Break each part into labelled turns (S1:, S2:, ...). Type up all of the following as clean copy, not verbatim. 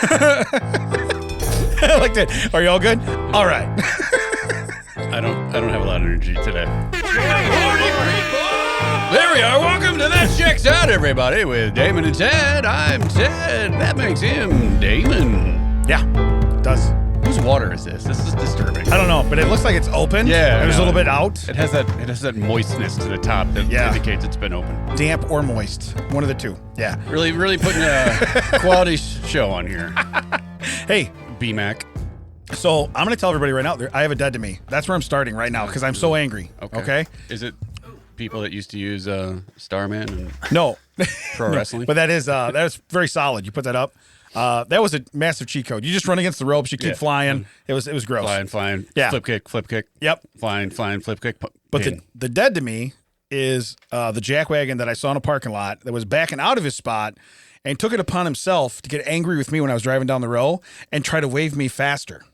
S1: I like that. Are you all good? All right.
S2: I don't have a lot of energy today. There we are. Welcome to That Checks Out, everybody, with Damon and Ted. I'm Ted. That makes him Damon.
S1: Yeah, it does.
S2: Whose water is this? This is disturbing.
S1: I don't know, but it looks like it's open.
S2: Yeah,
S1: There's a little bit out.
S2: It has that moistness to the top that indicates it's been open.
S1: Damp or moist. One of the two. Yeah.
S2: Really putting a quality show on here.
S1: Hey,
S2: BMAC.
S1: so I'm going to tell everybody right now, I have a dead to me. That's where I'm starting right now because I'm so angry. Okay?
S2: Is it people that used to use Starman and
S1: No.
S2: pro wrestling?
S1: But that is very solid. You put that up. That was a massive cheat code. You just run against the ropes. You keep flying. It was gross.
S2: Flying.
S1: Yeah.
S2: Flip kick.
S1: Yep.
S2: Flying, flip kick.
S1: But the dead to me is the jackwagon that I saw in a parking lot that was backing out of his spot and took it upon himself to get angry with me when I was driving down the row and try to wave me faster.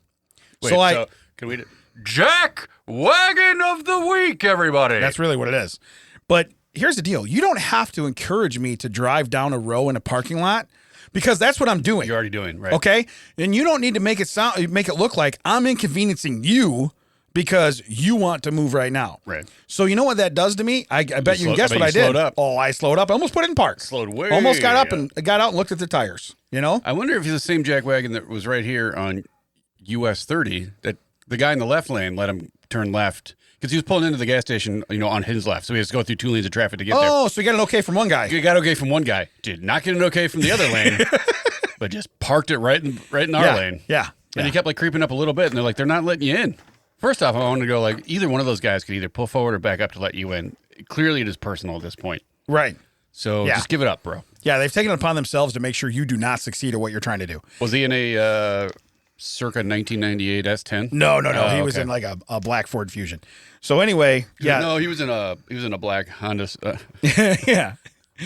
S2: Wait, so can we Jack Wagon of the Week, everybody?
S1: That's really what it is. But here's the deal. You don't have to encourage me to drive down a row in a parking lot because that's what I'm doing.
S2: You're already doing, right?
S1: Okay? And you don't need to make it look like I'm inconveniencing you because you want to move right now.
S2: Right.
S1: So you know what that does to me? I bet you can guess what I did.
S2: Slowed up.
S1: Oh, I slowed up. I almost put it in park.
S2: Slowed way.
S1: Almost got up and got out and looked at the tires. You know?
S2: I wonder if he's the same Jack Wagon that was right here on US 30 that the guy in the left lane let him turn left because he was pulling into the gas station, on his left. So he has to go through 2 lanes of traffic to get there.
S1: Oh, so you got an okay from one guy.
S2: You got okay from one guy. Did not get an okay from the other lane, but just parked it right in our lane.
S1: Yeah.
S2: And he kept creeping up a little bit, and they're like, they're not letting you in. First off, I want to go either one of those guys could either pull forward or back up to let you in. Clearly, it is personal at this point.
S1: Right.
S2: So just give it up, bro.
S1: Yeah, they've taken it upon themselves to make sure you do not succeed at what you're trying to do.
S2: Was he in a circa 1998 S10?
S1: No. He was in a black Ford Fusion. So anyway, yeah.
S2: No, he was in a black Honda.
S1: Yeah.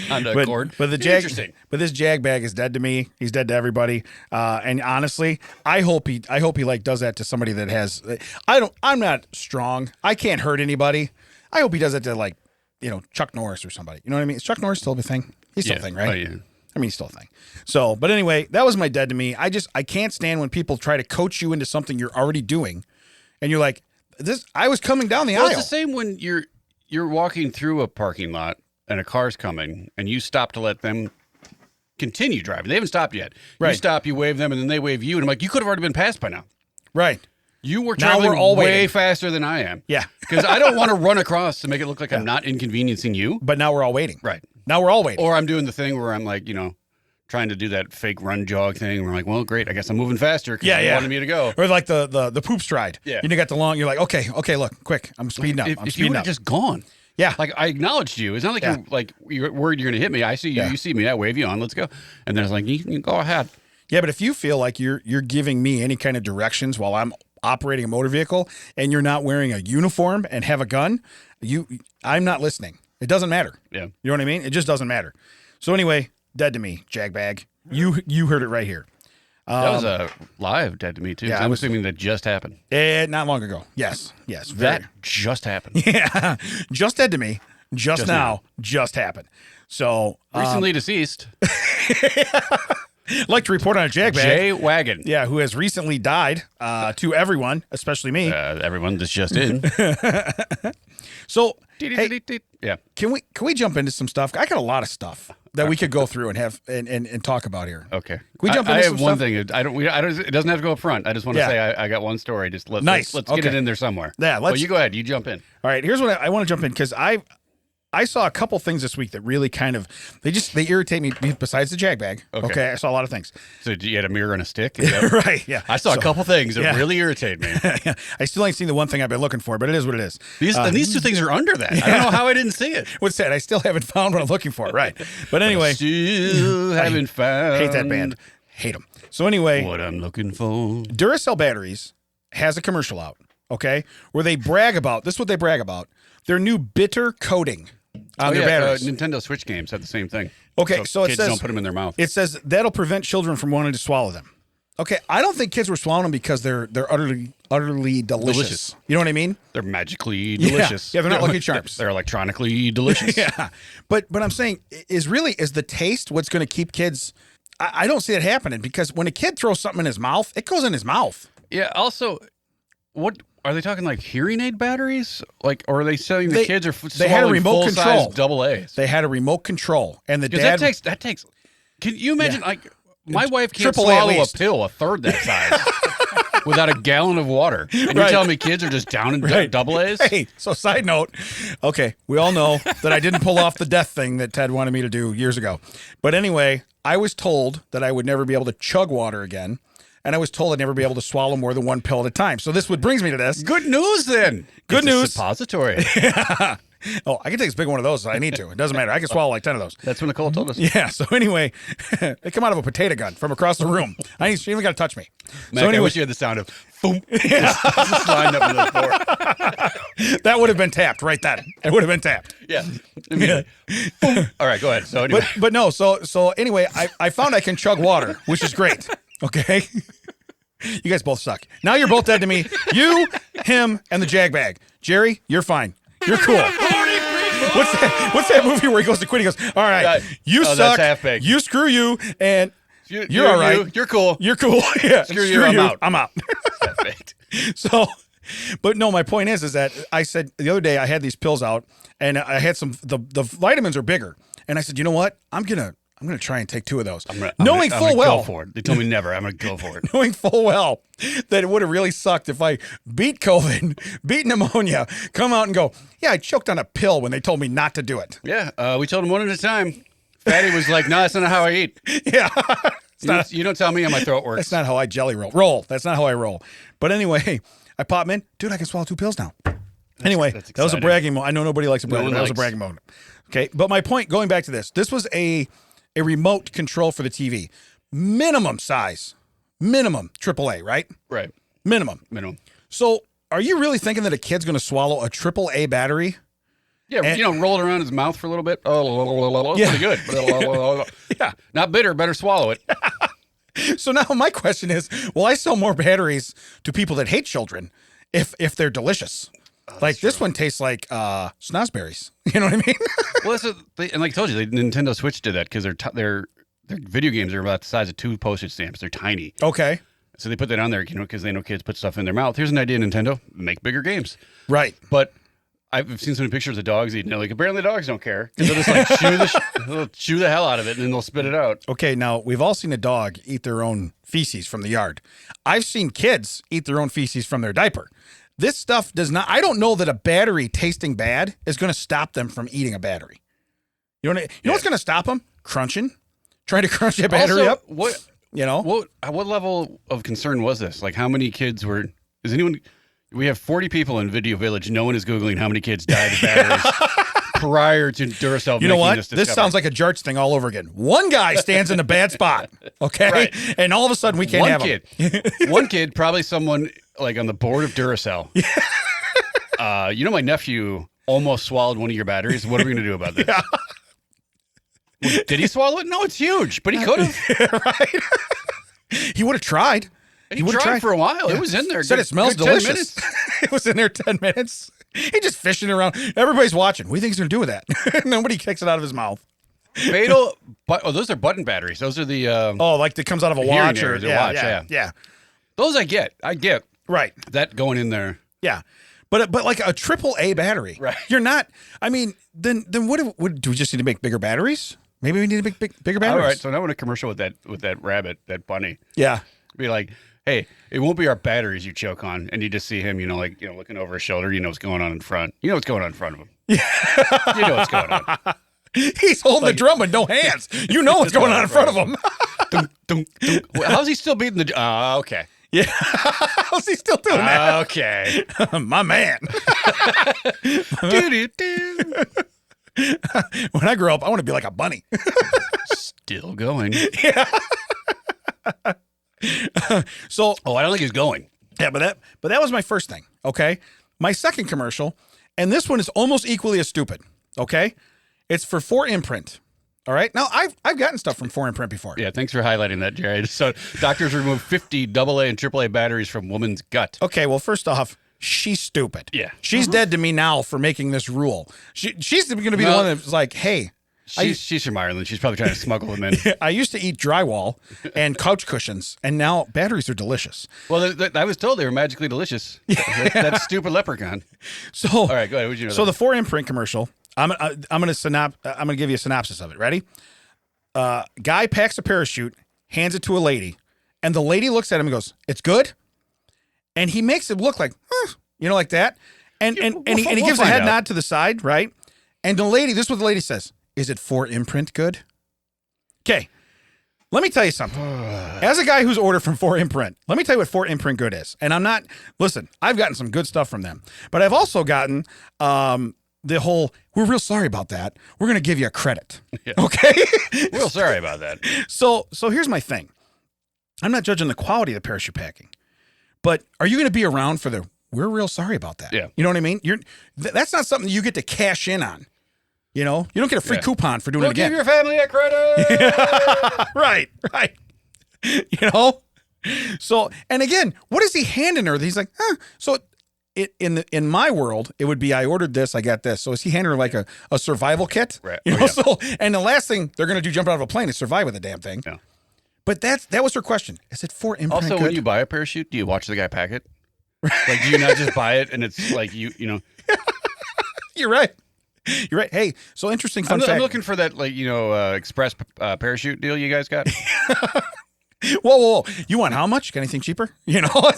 S2: Honda Accord.
S1: But this Jag bag is dead to me. He's dead to everybody. And honestly, I hope he does that to somebody that has. I'm not strong. I can't hurt anybody. I hope he does that to Chuck Norris or somebody. You know what I mean? Is Chuck Norris still a thing? He's still a thing, right?
S2: Oh, yeah.
S1: I mean, he's still a thing. So, but anyway, that was my dead to me. I can't stand when people try to coach you into something you're already doing, and you're like, "This." I was coming down the aisle.
S2: It's the same when you're walking through a parking lot and a car's coming, and you stop to let them continue driving. They haven't stopped yet.
S1: Right.
S2: You stop, you wave them, and then they wave you, and I'm like, you could have already been passed by now.
S1: Right.
S2: You were
S1: Now
S2: traveling
S1: we're all
S2: way
S1: waiting.
S2: faster than I am.
S1: Yeah.
S2: Because I don't want to run across to make it look like I'm not inconveniencing you.
S1: But now we're all waiting.
S2: Right.
S1: Now we're all waiting.
S2: Or I'm doing the thing where I'm trying to do that fake run jog thing where I'm like, well, great, I guess I'm moving faster because you wanted me to go.
S1: Or like the poop stride.
S2: Yeah.
S1: You got the long, you're like, okay, look, quick. I'm speeding up.
S2: If you would have just gone.
S1: Yeah.
S2: I acknowledged you. It's not like you're worried you're going to hit me. I see you.
S1: Yeah.
S2: You see me. I wave you on. Let's go. And then it's like, you can go ahead.
S1: Yeah, but if you feel like you're giving me any kind of directions while I'm operating a motor vehicle and you're not wearing a uniform and have a gun, I'm not listening. It doesn't matter.
S2: Yeah.
S1: You know what I mean? It just doesn't matter. So anyway, dead to me, jagbag. You heard it right here.
S2: That was a live dead to me, too.
S1: Yeah,
S2: I'm assuming that just happened.
S1: Not long ago. Yes.
S2: That just happened.
S1: Yeah. Just dead to me. Just now. Just happened. So.
S2: Recently deceased.
S1: Like to report on a jagbag.
S2: Jay Wagon.
S1: Yeah, who has recently died to everyone, especially me.
S2: Everyone that's just in.
S1: So, hey,
S2: yeah.
S1: Can we jump into some stuff? I got a lot of stuff that we could go through and have and talk about here.
S2: Okay.
S1: Can we jump into
S2: I
S1: some
S2: have one
S1: stuff?
S2: thing. It doesn't have to go up front. I just want to say I got one story. Just let's get it in there somewhere.
S1: Yeah.
S2: Well, you go ahead. You jump in.
S1: All right. Here's what I want to jump in because I saw a couple things this week that really kind of they irritate me besides the jagbag. Okay. I saw a lot of things.
S2: So you had a mirror and a stick?
S1: Right. Yeah.
S2: I saw a couple things that really irritate me.
S1: I still ain't seen the one thing I've been looking for, but it is what it is.
S2: These two things are under that. I don't know how I didn't see it.
S1: What's that? I still haven't found what I'm looking for. Right. But anyway.
S2: Still haven't found.
S1: Hate that band. Hate them. So anyway.
S2: What I'm looking for.
S1: Duracell Batteries has a commercial out, okay, where they brag about, this is what they brag about, their new bitter coating on their batteries.
S2: Nintendo Switch games have the same thing.
S1: Okay, so it
S2: kids
S1: says,
S2: don't put them in their mouth.
S1: It says that'll prevent children from wanting to swallow them. Okay, I don't think kids were swallowing them because they're utterly delicious. You know what I mean?
S2: They're magically delicious.
S1: Yeah, they're not Lucky Charms.
S2: They're electronically delicious.
S1: Yeah, but I'm saying is the taste what's going to keep kids I don't see it happening because when a kid throws something in his mouth, it goes in his mouth.
S2: Yeah. Also, what are they talking like hearing aid batteries? Like, or are they selling the kids or
S1: they had a remote control
S2: double A's?
S1: They had a remote control, and the dad
S2: that takes. Can you imagine? Like, my wife can't
S1: Triple A at
S2: swallow a
S1: least.
S2: pill a third that size without a gallon of water, and you're telling me kids are just down in double A's?
S1: Hey, so side note, okay, we all know that I didn't pull off the death thing that Ted wanted me to do years ago. But anyway, I was told that I would never be able to chug water again, and I was told I'd never be able to swallow more than one pill at a time. So this brings me to this.
S2: Good news, then.
S1: Good
S2: It's a
S1: news.
S2: suppository.
S1: Oh, I can take as big one of those if I need to. It doesn't matter. I can swallow like 10 of those.
S2: That's what Nicole told us.
S1: Yeah, so anyway, they come out of a potato gun from across the room. She even got to touch me.
S2: Mac,
S1: so anyway,
S2: I wish you had the sound of boom. Just lined up in the floor.
S1: that would have been tapped right then. It would have been tapped.
S2: Yeah. Boom. All right, go ahead. So anyway.
S1: But no, so anyway, I found I can chug water, which is great. Okay. You guys both suck. Now you're both dead to me. You, him, and the jag bag. Jerry, you're fine. You're cool. What's that movie where he goes to quit? He goes, all right, you suck.
S2: That's half-baked.
S1: You screw you, and you're all right.
S2: You're cool.
S1: You're cool. Yeah.
S2: Screw you. I'm out.
S1: I'm out.
S2: Half-baked.
S1: So, but no, my point is that I said the other day I had these pills out, and I had the vitamins are bigger, and I said, you know what? I'm gonna try and take 2 of those, knowing full well.
S2: Go for it. They told me never. I'm gonna go for it.
S1: Knowing full well that it would have really sucked if I beat COVID, beat pneumonia, come out and go, yeah, I choked on a pill when they told me not to do it.
S2: Yeah, we told him one at a time. Fatty was like, no, that's not how I eat.
S1: Yeah.
S2: You don't tell me how my throat works.
S1: That's not how I jelly roll. That's not how I roll. But anyway, I pop them in. Dude, I can swallow 2 pills now. Anyway, that was a bragging moment. I know nobody likes a bragging moment. That was a bragging moment. Okay, but my point, going back to this was a remote control for the TV. Minimum size. Minimum AAA, right?
S2: Right.
S1: Minimum. So are you really thinking that a kid's going to swallow a AAA battery?
S2: Yeah, roll it around his mouth for a little bit. Pretty good.
S1: Yeah.
S2: Not bitter, better swallow it.
S1: So now my question is, will I sell more batteries to people that hate children if they're delicious? Like this one tastes like snozberries. You know what I mean?
S2: Well, and like I told you, Nintendo Switch did that because their video games are about the size of 2 postage stamps. They're tiny.
S1: Okay.
S2: So they put that on there, because they know kids put stuff in their mouth. Here's an idea, Nintendo: make bigger games.
S1: Right.
S2: But I've seen so many pictures of dogs eating it. Like, apparently dogs don't care. They'll just like they'll chew the hell out of it and then they'll spit it out.
S1: Okay, now we've all seen a dog eat their own feces from the yard. I've seen kids eat their own feces from their diaper. This stuff does not. I don't know that a battery tasting bad is going to stop them from eating a battery. You know what's going to stop them? Crunching, trying to crunch a battery
S2: also,
S1: up.
S2: What level of concern was this? Like, how many kids were? Is anyone? We have 40 people in Video Village. No one is Googling how many kids died of batteries prior to Duracell.
S1: You know what?
S2: This
S1: sounds like a Jarts thing all over again. One guy stands in a bad spot, okay?
S2: Right.
S1: And all of a sudden we can't have him.
S2: One kid, probably someone like on the board of Duracell. My nephew almost swallowed one of your batteries. What are we going to do about this?
S1: Yeah.
S2: Well, did he swallow it? No, it's huge, but he could have.
S1: Right? He would have tried.
S2: He tried for a while. It was in there.
S1: Said it smells delicious. It was in there 10 minutes. He just fishing around. Everybody's watching. What do you think he's going to do with that? Nobody kicks it out of his mouth.
S2: Fatal. Those are button batteries. Those are the.
S1: Like that comes out of a watch or
S2: yeah. Those I get.
S1: Right.
S2: That going in there.
S1: Yeah. But like a AAA battery.
S2: Right.
S1: You're not. I mean, then what do we just need to make bigger batteries? Maybe we need to make bigger batteries.
S2: All right. So now in a commercial with that rabbit, that bunny.
S1: Yeah.
S2: Be like, hey, it won't be our batteries you choke on, and you just see him, looking over his shoulder. You know what's going on in front. You know what's going on in front of him. Yeah. You know what's going on.
S1: He's holding the drum with no hands. You know what's going on in front of him.
S2: Dunk, dunk, dunk. How's he still beating the? Okay.
S1: Yeah. How's he still doing that?
S2: Okay.
S1: My man. When I grow up, I want to be like a bunny.
S2: Still going.
S1: Yeah. So.
S2: Oh, I don't think he's going.
S1: Yeah, but that was my first thing. Okay. My second commercial, and this one is almost equally as stupid. Okay. It's for 4imprint. All right. Now I've gotten stuff from 4imprint before.
S2: Yeah. Thanks for highlighting that, Jerry. So doctors remove 50 AA and AAA batteries from woman's gut.
S1: Okay. Well, first off, she's stupid.
S2: Yeah.
S1: She's dead to me now for making this rule. She's going to be the one that's like, hey,
S2: She's from Ireland. She's probably trying to smuggle them in.
S1: I used to eat drywall and couch cushions, and now batteries are delicious.
S2: Well, I was told they were magically delicious. That stupid leprechaun.
S1: So,
S2: all right, go ahead. What'd you know
S1: so the 4imprint commercial. I'm gonna give you a synopsis of it. Ready? Guy packs a parachute, hands it to a lady, and the lady looks at him and goes, "It's good," and he makes it look like, like that, and he gives a head nod to the side, right? And the lady, this is what the lady says. Is it 4imprint good? Okay. Let me tell you something. As a guy who's ordered from 4imprint, let me tell you what 4imprint good is. And listen, I've gotten some good stuff from them. But I've also gotten the whole, we're real sorry about that. We're going to give you a credit. Yeah. Okay?
S2: Real sorry about that.
S1: So here's my thing. I'm not judging the quality of the parachute packing. But are you going to be around for we're real sorry about that?
S2: Yeah.
S1: You know what I mean? That's not something you get to cash in on. You know, you don't get a free coupon for doing it again.
S2: Give your family a credit.
S1: Right. You know, so and again, what is he handing her? He's like, So, in my world, it would be I ordered this, I got this. So is he handing her like a survival kit?
S2: Right.
S1: You know, so and the last thing they're gonna do jump out of a plane is survive with the damn thing.
S2: Yeah.
S1: But that was her question. Is it 4imprint?
S2: Also,
S1: good?
S2: when you buy a parachute, do you watch the guy pack it? Like, do you not just buy it and it's like you know?
S1: You're right. You're right. Hey, so interesting fun fact.
S2: I'm looking for that, express parachute deal you guys got.
S1: Whoa. You want how much? Got anything cheaper? You know,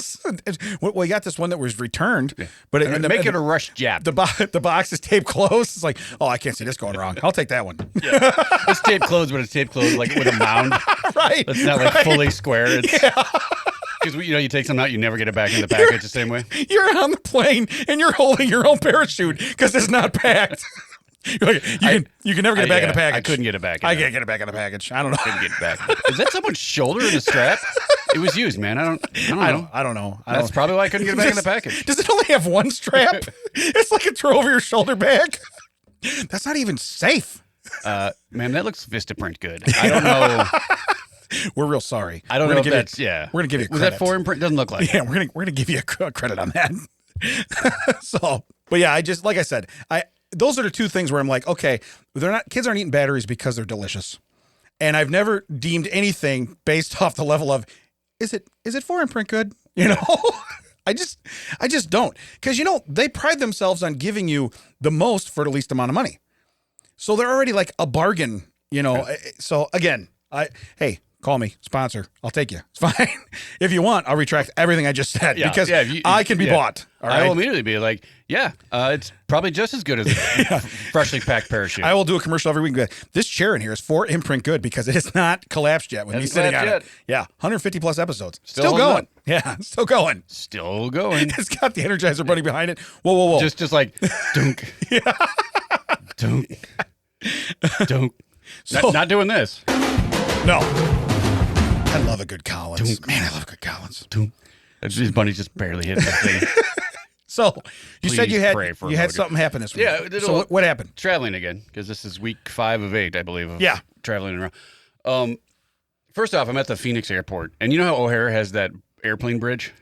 S1: we got this one that was returned, but
S2: make it a rush jab.
S1: The box is taped closed. It's like, oh, I can't see this going wrong. I'll take that one.
S2: Yeah. It's taped closed, but it's taped closed like with a mound.
S1: Right.
S2: It's not like fully square. It's, because you take something out, you never get it back in the package the same way.
S1: You're on the plane and you're holding your own parachute because it's not packed. You're like, you can never get it back in the package.
S2: I couldn't get it back.
S1: I can't get it back in the package. I don't know.
S2: Couldn't get it back. Is that someone's shoulder in the strap? It was used, man. I don't know. That's probably why I couldn't get it back in the package.
S1: Does it only have one strap? It's like a throw over your shoulder bag. That's not even safe.
S2: Man, that looks Vistaprint good. I don't know.
S1: We're real sorry.
S2: I don't know if that's,
S1: We're going to give you a credit.
S2: Was that 4imprint? Doesn't look like
S1: it. We're gonna give you a credit on that. So, but yeah, like I said, those are the two things where I'm like, okay, kids aren't eating batteries because they're delicious. And I've never deemed anything based off the level of, is it 4imprint good? You know, I just don't. Because, they pride themselves on giving you the most for the least amount of money. So they're already like a bargain, So again, hey, call me, sponsor. I'll take you. It's fine. If you want, I'll retract everything I just said because I can be bought. All right?
S2: I will immediately be like, it's probably just as good as a freshly packed parachute.
S1: I will do a commercial every week. This chair in here is 4imprint good because it is not collapsed yet with me sitting on it. Yeah, 150 plus episodes. Still going. Yeah, still going.
S2: Still going.
S1: It's got the Energizer Bunny behind it. Whoa.
S2: Just like, dunk. Dunk. Dunk. So, not doing this.
S1: No. I love a good Collins. Man, I love good Collins.
S2: These bunnies just barely hit the thing.
S1: So you said you had
S2: something
S1: something happen this week.
S2: Yeah.
S1: So what happened?
S2: Traveling again, because this is week 5 of 8, I believe. Of traveling around. First off, I'm at the Phoenix airport, and you know how O'Hare has that airplane bridge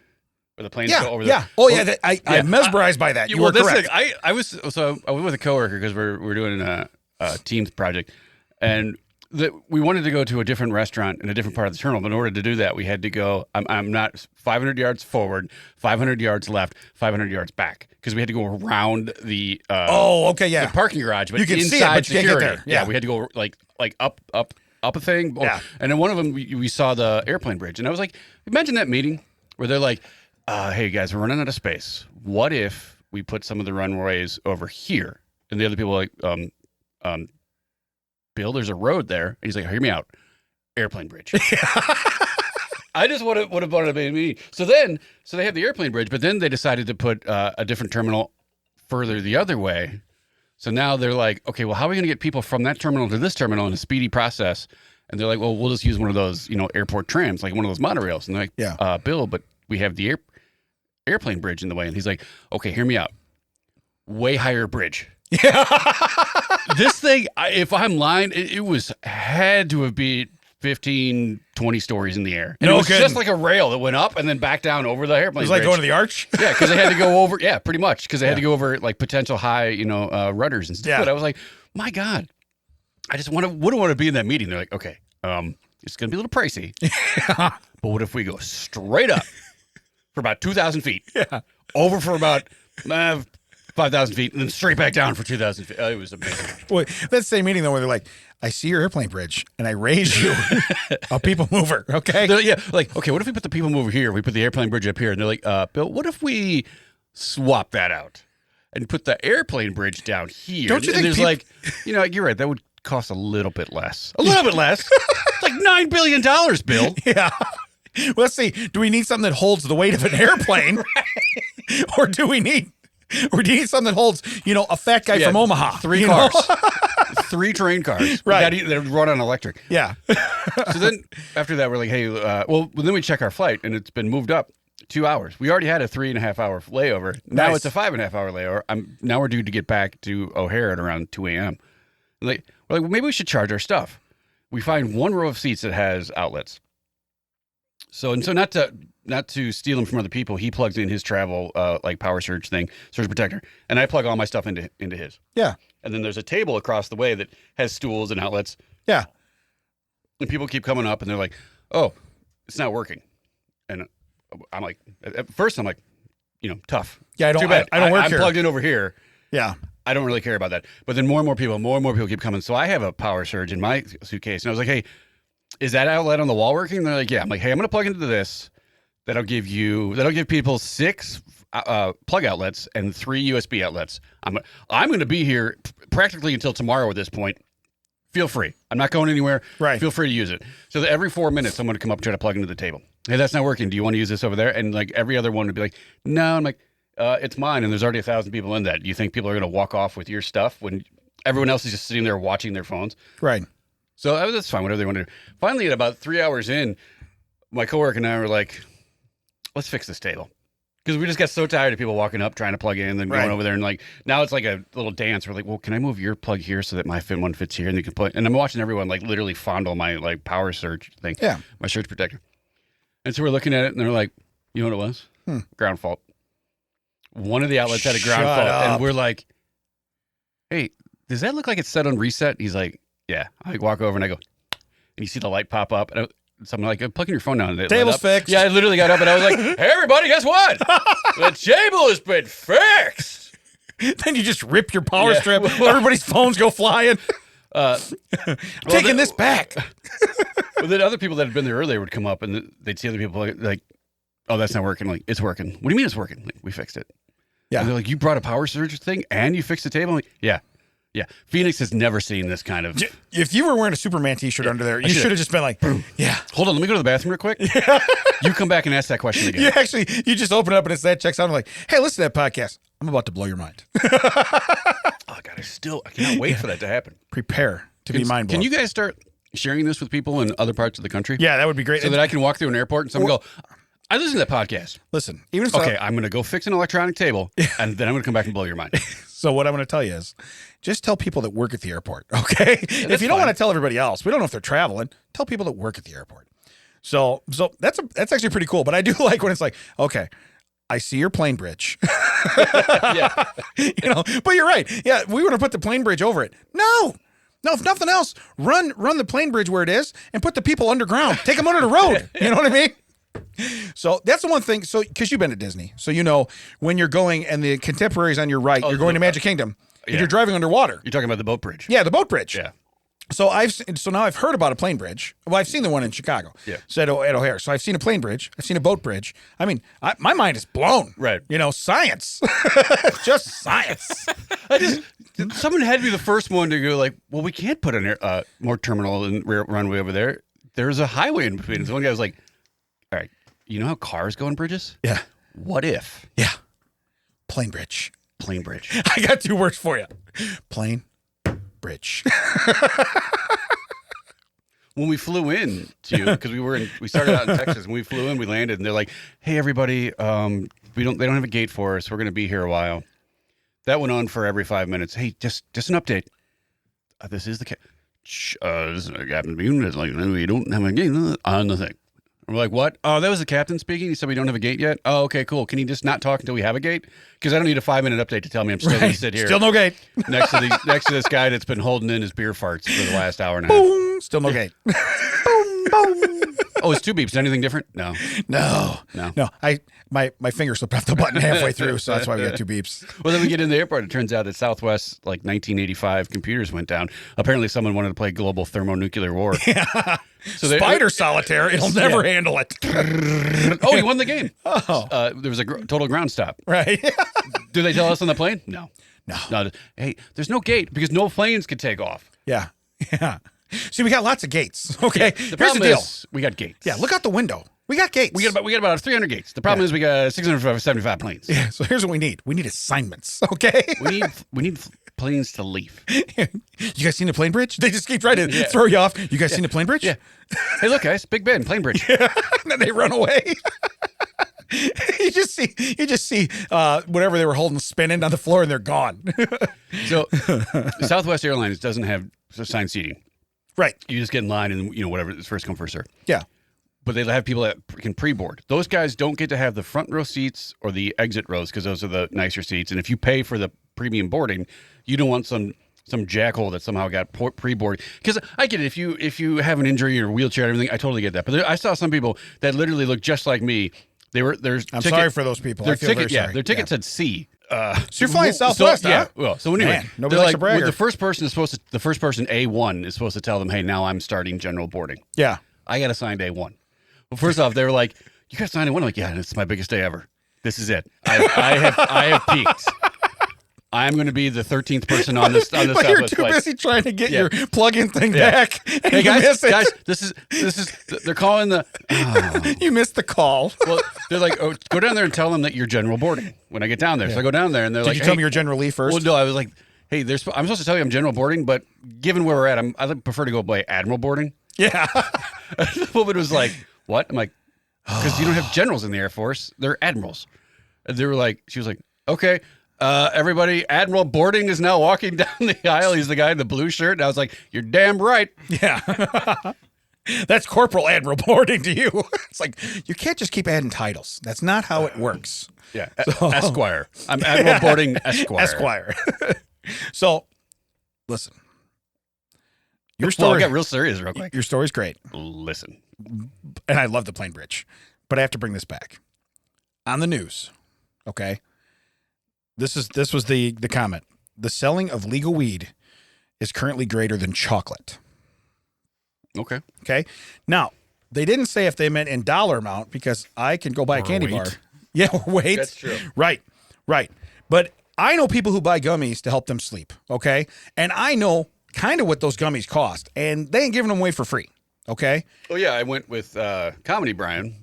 S2: where the planes go over the.
S1: Yeah. Oh yeah. I'm mesmerized by that. You were correct.
S2: I was with a coworker because we're doing a Teams project, and we wanted to go to a different restaurant in a different part of the terminal, but in order to do that, we had to go. I'm not 500 yards forward, 500 yards left, 500 yards back, because we had to go around the.
S1: The
S2: parking garage, but
S1: you can
S2: inside
S1: see it, but you can't
S2: security.
S1: get there.
S2: Yeah, we had to go like up a thing.
S1: Yeah.
S2: And then one of them we saw the airplane bridge, and I was like, imagine that meeting where they're like, "Hey guys, we're running out of space. What if we put some of the runways over here?" And the other people were like, Bill, there's a road there. And he's like, hear me out. Airplane bridge. I just would have wanted to be me. So they have the airplane bridge, but then they decided to put a different terminal further the other way. So now they're like, okay, well, how are we going to get people from that terminal to this terminal in a speedy process? And they're like, well, we'll just use one of those, airport trams, like one of those monorails. And they're like, Bill, but we have the airplane bridge in the way. And he's like, okay, hear me out. Way higher bridge. Yeah. This thing, if I'm lying, it had to have been 15, 20 stories in the air. And it was just like a rail that went up and then back down over the airplane bridge.
S1: It was like going to the arch?
S2: Yeah, because they had to go over, pretty much, because they had to go over like potential high, rudders and stuff.
S1: Yeah.
S2: But I was like, my God. I just wouldn't want to be in that meeting. They're like, okay, it's going to be a little pricey, but what if we go straight up for about 2,000 feet, over for about 5,000 feet, and then straight back down for 2,000 feet? It was amazing.
S1: Well, that's the same meeting though, where they're like, I see your airplane bridge, and I raise you a people mover. Okay.
S2: Like, okay, what if we put the people mover here? We put the airplane bridge up here, and they're like, Bill, what if we swap that out and put the airplane bridge down here?
S1: Don't you think
S2: there's like, you're right. That would cost a little bit less. A little bit less. It's like $9 billion, Bill.
S1: Yeah. Well, let's see. Do we need something that holds the weight of an airplane, or do you need something that holds, a fat guy from Omaha?
S2: 3 cars, 3 train cars,
S1: right?
S2: That run on electric.
S1: Yeah.
S2: So then after that, we're like, hey, then we check our flight, and it's been moved up 2 hours. We already had a 3.5 hour layover. Now it's a 5.5 hour layover. Now we're due to get back to O'Hare at around 2 a.m. We're like, well, maybe we should charge our stuff. We find one row of seats that has outlets. So not to steal them from other people, he plugs in his travel like power surge protector, and I plug all my stuff into his.
S1: Yeah.
S2: And then there's a table across the way that has stools and outlets.
S1: Yeah.
S2: And people keep coming up, and they're like, "Oh, it's not working." And I'm like, at first I'm like, tough.
S1: Yeah, I don't.
S2: Too bad.
S1: I don't work
S2: I'm
S1: here.
S2: plugged in over here.
S1: Yeah.
S2: I don't really care about that. But then more and more people keep coming. So I have a power surge in my suitcase, and I was like, "Hey, is that outlet on the wall working?" And they're like, "Yeah." I'm like, "Hey, I'm going to plug into this. That'll give people 6 plug outlets and 3 USB outlets. I'm going to be here practically until tomorrow at this point. Feel free. I'm not going anywhere.
S1: Right.
S2: Feel free to use it." So that every 4 minutes, I'm going to come up and try to plug into the table. "Hey, that's not working. Do you want to use this over there?" And like every other one would be like, "No." I'm like, "It's mine, and there's already 1,000 people in that. Do you think people are going to walk off with your stuff when everyone else is just sitting there watching their phones?"
S1: Right.
S2: So that's fine, whatever they want to do. Finally, at about 3 hours in, my coworker and I were like, let's fix this table. Because we just got so tired of people walking up, trying to plug in, and then going over there. And like, now it's like a little dance. We're like, well, can I move your plug here so that my one fits here? And you can put, and I'm watching everyone like literally fondle my like power surge thing.
S1: Yeah.
S2: My surge protector. And so we're looking at it, and they're like, you know what it was? Ground fault. One of the outlets had a ground fault. And we're like, hey, does that look like it's set on reset? He's like, yeah. I walk over and I go, and you see the light pop up. And I'm like, plugging your phone down.
S1: Table's fixed.
S2: Yeah, I literally got up and I was like, hey, everybody, guess what? The table has been fixed.
S1: Then you just rip your power strip. Everybody's phones go flying. Taking this back.
S2: Well, then other people that had been there earlier would come up and they'd see other people like, oh, that's not working. Like, it's working. What do you mean it's working? Like, we fixed it. Yeah. And they're like, you brought a power surge thing and you fixed the table? I'm like, yeah. Yeah. Phoenix has never seen this kind of.
S1: If you were wearing a Superman t-shirt under there, you should have just been like, yeah.
S2: Hold on. Let me go to the bathroom real quick.
S1: Yeah.
S2: You come back and ask that question again.
S1: You just open it up and it's that checks out. I'm like, hey, listen to that podcast. I'm about to blow your mind.
S2: Oh, God. I cannot wait for that to happen.
S1: Prepare to be mind blown.
S2: Can you guys start sharing this with people in other parts of the country?
S1: Yeah, that would be great.
S2: So that I can walk through an airport and someone go, I listen to that podcast.
S1: Listen, even if
S2: I'm going to go fix an electronic table and then I'm going to come back and blow your mind.
S1: So what I'm going to tell you is just tell people that work at the airport, okay? If you don't want to tell everybody else, we don't know if they're traveling, tell people that work at the airport. So that's actually pretty cool. But I do like when it's like, okay, I see your plane bridge.
S2: Yeah.
S1: But you're right. Yeah, we want to put the plane bridge over it. No, if nothing else, run the plane bridge where it is and put the people underground. Take them under the road. You know what I mean? So that's the one thing. So, because you've been to Disney, so when you're going and the Contemporary's on your right, you're going to Magic Kingdom, and you're driving underwater.
S2: You're talking about the boat bridge.
S1: Yeah, the boat bridge.
S2: Yeah.
S1: So now I've heard about a plane bridge. Well, I've seen the one in Chicago.
S2: Yeah.
S1: So at O'Hare. So I've seen a plane bridge. I've seen a boat bridge. I mean, my mind is blown.
S2: Right.
S1: Science. Just science.
S2: Someone had to be the first one to go like, well, we can't put a more terminal and runway over there. There's a highway in between. So one guy was like, all right, you know how cars go on bridges?
S1: Yeah.
S2: What if?
S1: Yeah. Plane bridge.
S2: Plane bridge.
S1: I got 2 words for you. Plane bridge.
S2: When we flew in because we started out in Texas, and we flew in, we landed, and they're like, hey, everybody, they don't have a gate for us. We're going to be here a while. That went on for every 5 minutes. Hey, just an update. This is the this is a captain beam. It's like, no, we don't have a gate on the thing. We're like, what? Oh, that was the captain speaking. He said we don't have a gate yet. Oh, okay, cool. Can you just not talk until we have a gate? Because I don't need a 5-minute update to tell me I'm still going to sit here.
S1: Still no gate.
S2: next to this guy that's been holding in his beer farts for the last hour and a half.
S1: Boom. Still no gate. Boom, boom.
S2: Oh, it's 2 beeps. Anything different? No.
S1: My finger slipped off the button halfway through, so that's why we got 2 beeps.
S2: Well, then we get in the airport. It turns out that Southwest, 1985, computers went down. Apparently, someone wanted to play global thermonuclear war.
S1: Yeah.
S2: So
S1: Spider solitaire, it'll never handle it.
S2: Oh, he won the game.
S1: Oh.
S2: There was a total ground stop.
S1: Right.
S2: Do they tell us on the plane? No. Hey, there's no gate because no planes could take off.
S1: Yeah. See, we got lots of gates. Okay.
S2: The
S1: Here's
S2: problem
S1: the deal.
S2: is we got gates.
S1: Yeah, look out the window. We got gates.
S2: We got about 300 gates. The problem is we got 675 planes.
S1: Yeah, so here's what we need. We need assignments, okay?
S2: We need planes to leave.
S1: You guys seen the plane bridge? They just keep trying to throw you off. You guys seen the plane bridge?
S2: Yeah. Hey, look, guys, Big Ben, plane bridge.
S1: And then they run away. You just see whatever they were holding spinning on the floor, and they're gone.
S2: So Southwest Airlines doesn't have assigned seating.
S1: Right.
S2: You just get in line and, whatever, it's first come, first serve.
S1: Yeah.
S2: But they have people that can pre-board. Those guys don't get to have the front row seats or the exit rows because those are the nicer seats. And if you pay for the premium boarding, you don't want some jackhole that somehow got pre-boarded. Because I get it. If you have an injury or wheelchair and everything, I totally get that. But I saw some people that literally look just like me. I'm
S1: sorry for those people. I feel very sorry.
S2: Their ticket said C.
S1: So you're flying Southwest, huh?
S2: Yeah. Well, so anyway,
S1: nobody likes a bragger.
S2: The first person A1 is supposed to tell them, hey, now I'm starting general boarding.
S1: Yeah.
S2: I got assigned A1. Well, first off, they were like, you got assigned A1? I'm like, yeah, it's my biggest day ever. This is it. I have peaked. I'm going to be the 13th person on this
S1: but
S2: Southwest
S1: you're too
S2: flight.
S1: busy trying to get your plug-in thing back. And
S2: Hey
S1: you miss it.
S2: guys, this is they're calling the. Oh.
S1: You missed the call.
S2: Well, they're like, oh, go down there and tell them that you're general boarding when I get down there. So I go down there and they're like,
S1: Did you tell me you're General Lee first?
S2: Well, no, I was like, hey, I'm supposed to tell you I'm general boarding, but given where we're at, I prefer to go by admiral boarding.
S1: Yeah.
S2: The woman was like, what? I'm like, because you don't have generals in the Air Force. They're admirals. And they were like, she was like, okay. Everybody, Admiral Boarding is now walking down the aisle. He's the guy in the blue shirt. And I was like, you're damn right.
S1: Yeah. That's Corporal Admiral Boarding to you. It's like, you can't just keep adding titles. That's not how it works.
S2: Yeah. Esquire. I'm Admiral Boarding Esquire.
S1: Esquire. So, listen. Your
S2: Well,
S1: story.
S2: I got real serious real quick.
S1: Your story's great.
S2: Listen.
S1: And I love the plane bridge. But I have to bring this back. On the news, okay? This was the comment. The selling of legal weed is currently greater than chocolate.
S2: Okay.
S1: Okay. Now, they didn't say if they meant in dollar amount because I can go buy a candy bar. Yeah, or weight.
S2: That's true.
S1: Right. But I know people who buy gummies to help them sleep. Okay. And I know kind of what those gummies cost, and they ain't giving them away for free. Okay.
S2: Oh yeah, I went with Comedy Brian.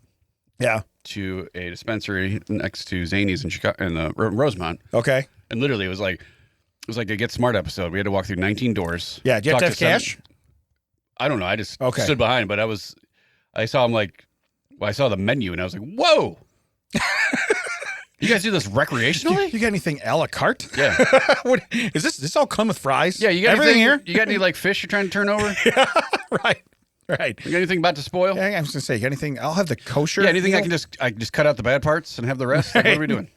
S1: Yeah.
S2: To a dispensary next to Zany's in Chicago, in Rosemont.
S1: Okay.
S2: And literally, it was like a Get Smart episode. We had to walk through 19 doors.
S1: Yeah. Do you have to have cash?
S2: I don't know. I just stood behind, but I saw him I saw the menu and I was like, whoa. You guys do this recreationally?
S1: You got anything a la carte?
S2: Yeah.
S1: What is this? This all come with fries?
S2: Yeah. You got
S1: everything here?
S2: You got any fish you're trying to turn over?
S1: Yeah. Right.
S2: You got anything about to spoil?
S1: Yeah, I was gonna say, you got anything? I'll have the kosher.
S2: Yeah, anything I can just cut out the bad parts and have the rest. Like, what are we doing?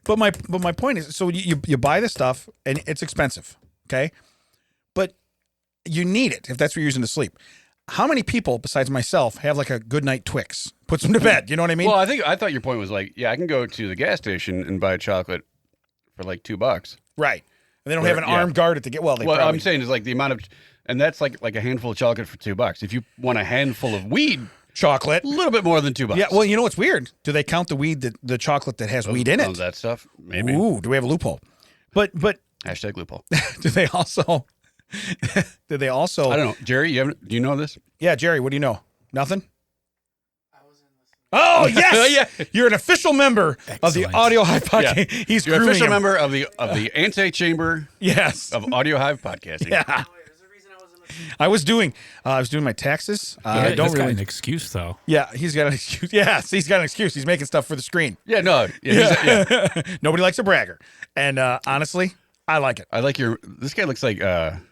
S1: But my point is, so you buy this stuff and it's expensive, okay? But you need it if that's what you're using to sleep. How many people besides myself have like a good night Twix, puts them to bed? You know what I mean?
S2: Well, I thought your point was I can go to the gas station and buy a chocolate for like $2.
S1: Right. And they don't have an armed guard at the get. Well,
S2: I'm saying is the amount of, and that's like a handful of chocolate for $2. If you want a handful of weed
S1: chocolate,
S2: a little bit more than $2.
S1: Yeah. Well, you know what's weird? Do they count the weed the chocolate that has weed in it?
S2: That stuff, maybe.
S1: Ooh, do we have a loophole? But
S2: hashtag loophole.
S1: do they also? I don't
S2: know, Jerry. Do you know this?
S1: Yeah, Jerry. What do you know? Nothing. Oh yes, yeah. You're an official member of the Audio Hive Podcast.
S2: Yeah.
S1: He's
S2: You're an official
S1: him.
S2: member of the Antechamber.
S1: Yes.
S2: Of Audio Hive Podcasting.
S1: Yeah. I was doing my taxes.
S3: I don't really got an excuse though.
S1: Yeah, he's got an excuse. Yes, he's got an excuse. He's making stuff for the screen.
S2: Yeah, no. Yeah.
S1: Nobody likes a bragger, and honestly, I like it.
S2: I like this guy looks like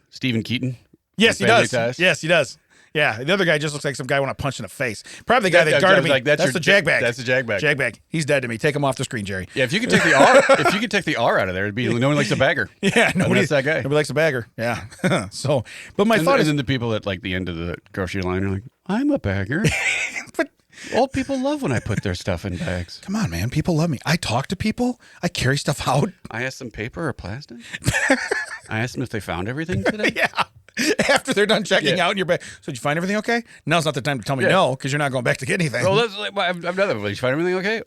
S2: Stephen Keaton.
S1: Yes, he does. Yes, he does. Yeah, the other guy just looks like some guy I want to punch in the face. Probably the guy that guarded me.
S2: Like,
S1: that's the jag bag.
S2: That's the jag bag.
S1: Jag bag. He's dead to me. Take him off the screen, Jerry.
S2: Yeah, if you could take the R, if you could take the R out of there, it'd be no one likes a bagger.
S1: Yeah,
S2: that's that guy.
S1: Nobody likes a bagger. Yeah. So, but my thought is,
S2: then the people at like the end of the grocery line are like, "I'm a bagger."
S1: but
S2: old people love when I put their stuff in bags.
S1: Come on, man. People love me. I talk to people. I carry stuff out.
S2: I asked them paper or plastic. I asked them if they found everything today.
S1: Yeah. After they're done checking out in your bag. So did you find everything okay? Now's not the time to tell me no, because you're not going back to get anything.
S2: Well, I've done that. Did you find everything okay?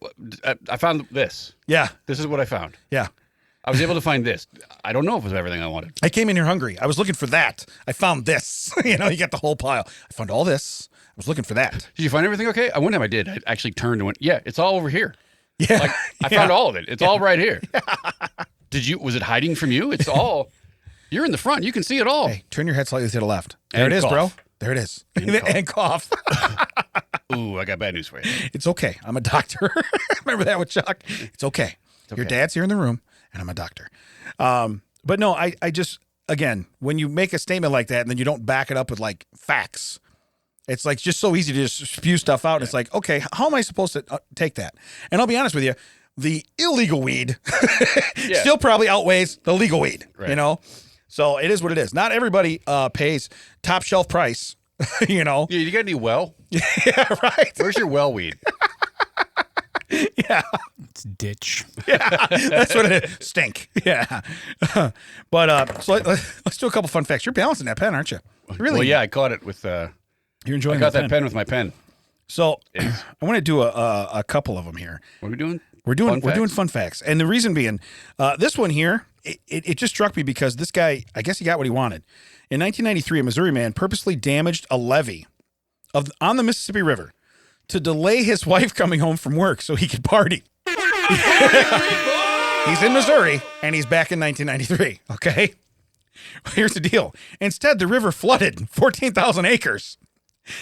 S2: I found this.
S1: Yeah.
S2: This is what I found.
S1: Yeah.
S2: I was able to find this. I don't know if it was everything I wanted.
S1: I came in here hungry. I was looking for that. I found this. You got the whole pile. I found all this. I was looking for that.
S2: Did you find everything okay? One time I did. I actually turned and went, yeah, it's all over here.
S1: Yeah.
S2: Like, I found all of it. It's all right here. Yeah. Was it hiding from you? It's all, you're in the front. You can see it all.
S1: Hey, turn your head slightly to the left. There
S2: And
S1: it is,
S2: cough.
S1: bro. There it is. And cough.
S2: Ooh, I got bad news for you.
S1: It's okay. I'm a doctor. Remember that with Chuck? It's okay. Your dad's here in the room, and I'm a doctor. But no, I just, again, when you make a statement like that and then you don't back it up with like facts, it's like just so easy to just spew stuff out. And it's like, okay, how am I supposed to take that? And I'll be honest with you, the illegal weed still probably outweighs the legal weed,
S2: right.
S1: So it is what it is. Not everybody pays top shelf price,
S2: Yeah, you got any well?
S1: Yeah, right.
S2: Where's your well weed?
S1: Yeah.
S3: It's ditch.
S1: Yeah, that's what it is. Stink. Yeah. But so let's do a couple fun facts. You're balancing that pen, aren't you? Really?
S2: Well, yeah, I caught it with,
S1: You're enjoying
S2: I got
S1: that
S2: that pen with my pen.
S1: So I want to do a couple of them here.
S2: What are we doing?
S1: We're doing fun facts. And the reason being, this one here, it just struck me because this guy, I guess he got what he wanted. In 1993, a Missouri man purposely damaged a levee on the Mississippi River to delay his wife coming home from work so he could party. He's in Missouri, and he's back in 1993, okay? Here's the deal. Instead, the river flooded 14,000 acres.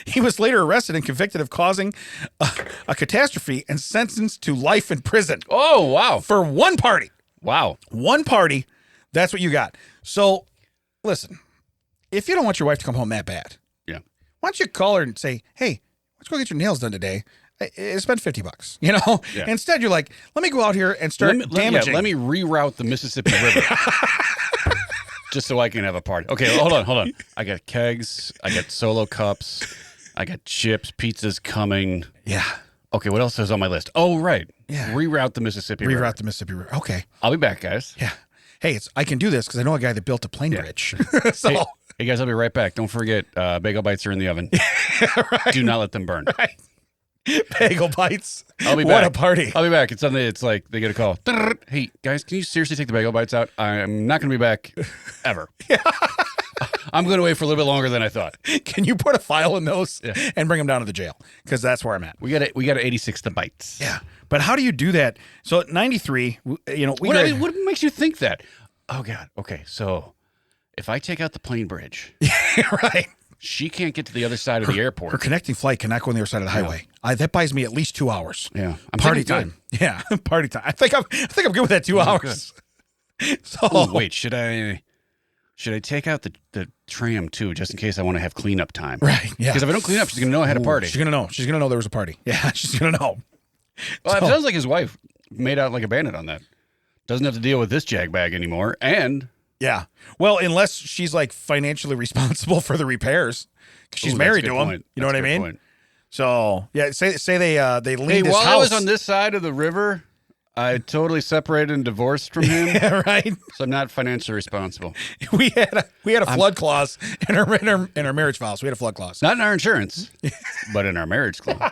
S1: He was later arrested and convicted of causing a catastrophe and sentenced to life in prison.
S2: Oh, wow.
S1: For one party.
S2: Wow.
S1: One party, that's what you got. So, listen, if you don't want your wife to come home that bad,
S2: Yeah.
S1: why don't you call her and say, hey, let's go get your nails done today. It's been $50,
S2: Yeah.
S1: Instead, you're like, let me go out here and start damaging.
S2: Let me reroute the Mississippi River. Just so I can have a party. Okay, hold on. I got kegs. I got solo cups. I got chips. Pizza's coming.
S1: Yeah.
S2: Okay, what else is on my list? Oh, right.
S1: Yeah.
S2: Reroute the Mississippi River.
S1: Reroute the Mississippi River. Okay.
S2: I'll be back, guys.
S1: Yeah. Hey, I can do this because I know a guy that built a plane bridge. So,
S2: Hey, guys, I'll be right back. Don't forget, bagel bites are in the oven.
S1: right.
S2: Do not let them burn.
S1: Right. Bagel bites.
S2: I'll be
S1: What
S2: back.
S1: a party.
S2: I'll be back. It's something. It's like they get a call. Hey, guys, can you seriously take the bagel bites out? I'm not going to be back ever. I'm going away for a little bit longer than I thought.
S1: Can you put a file in those and bring them down to the jail? Because that's where I'm at.
S2: We got to 86 the bites.
S1: Yeah. But how do you do that? So at 93,
S2: What makes you think that? Oh God. Okay. So if I take out the plane bridge,
S1: right.
S2: she can't get to the other side of the airport.
S1: Her connecting flight cannot go on the other side of the highway. That buys me at least 2 hours.
S2: Yeah.
S1: Party
S2: thinking
S1: time. Yeah. Party time. I think I'm good with that 2 hours. So
S2: Ooh, wait, should I take out the tram too, just in case I want to have cleanup time?
S1: Right. Yeah.
S2: Because if I don't clean up, she's gonna know I had a party.
S1: She's gonna know. She's gonna know there was a party. Yeah. She's gonna know.
S2: Well, it sounds like his wife made out like a bandit on that. Doesn't have to deal with this jag bag anymore, and
S1: Yeah. Well, unless she's like financially responsible for the repairs, because she's married to him.
S2: Point.
S1: You know what I mean?
S2: Point.
S1: So yeah, say they leaned
S2: Hey,
S1: his
S2: while
S1: house.
S2: I was on this side of the river, I totally separated and divorced from him,
S1: Yeah, right.
S2: so I'm not financially responsible.
S1: We had a flood clause in our marriage vows. We had a flood clause.
S2: Not in our insurance, but in our marriage clause.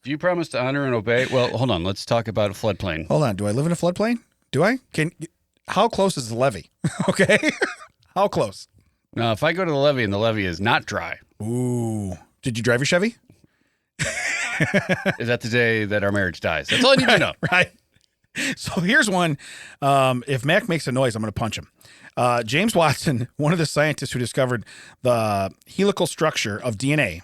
S2: Do you promise to honor and obey? Well, hold on. Let's talk about a floodplain.
S1: Hold on. Do I live in a floodplain? Do I? How close is the levee? Okay. How close?
S2: Now, if I go to the levee and the levee is not dry,
S1: Ooh. Did you drive your Chevy?
S2: is that the day that our marriage dies? That's all I need to know.
S1: Right. So here's one. If Mac makes a noise, I'm going to punch him. James Watson, one of the scientists who discovered the helical structure of DNA,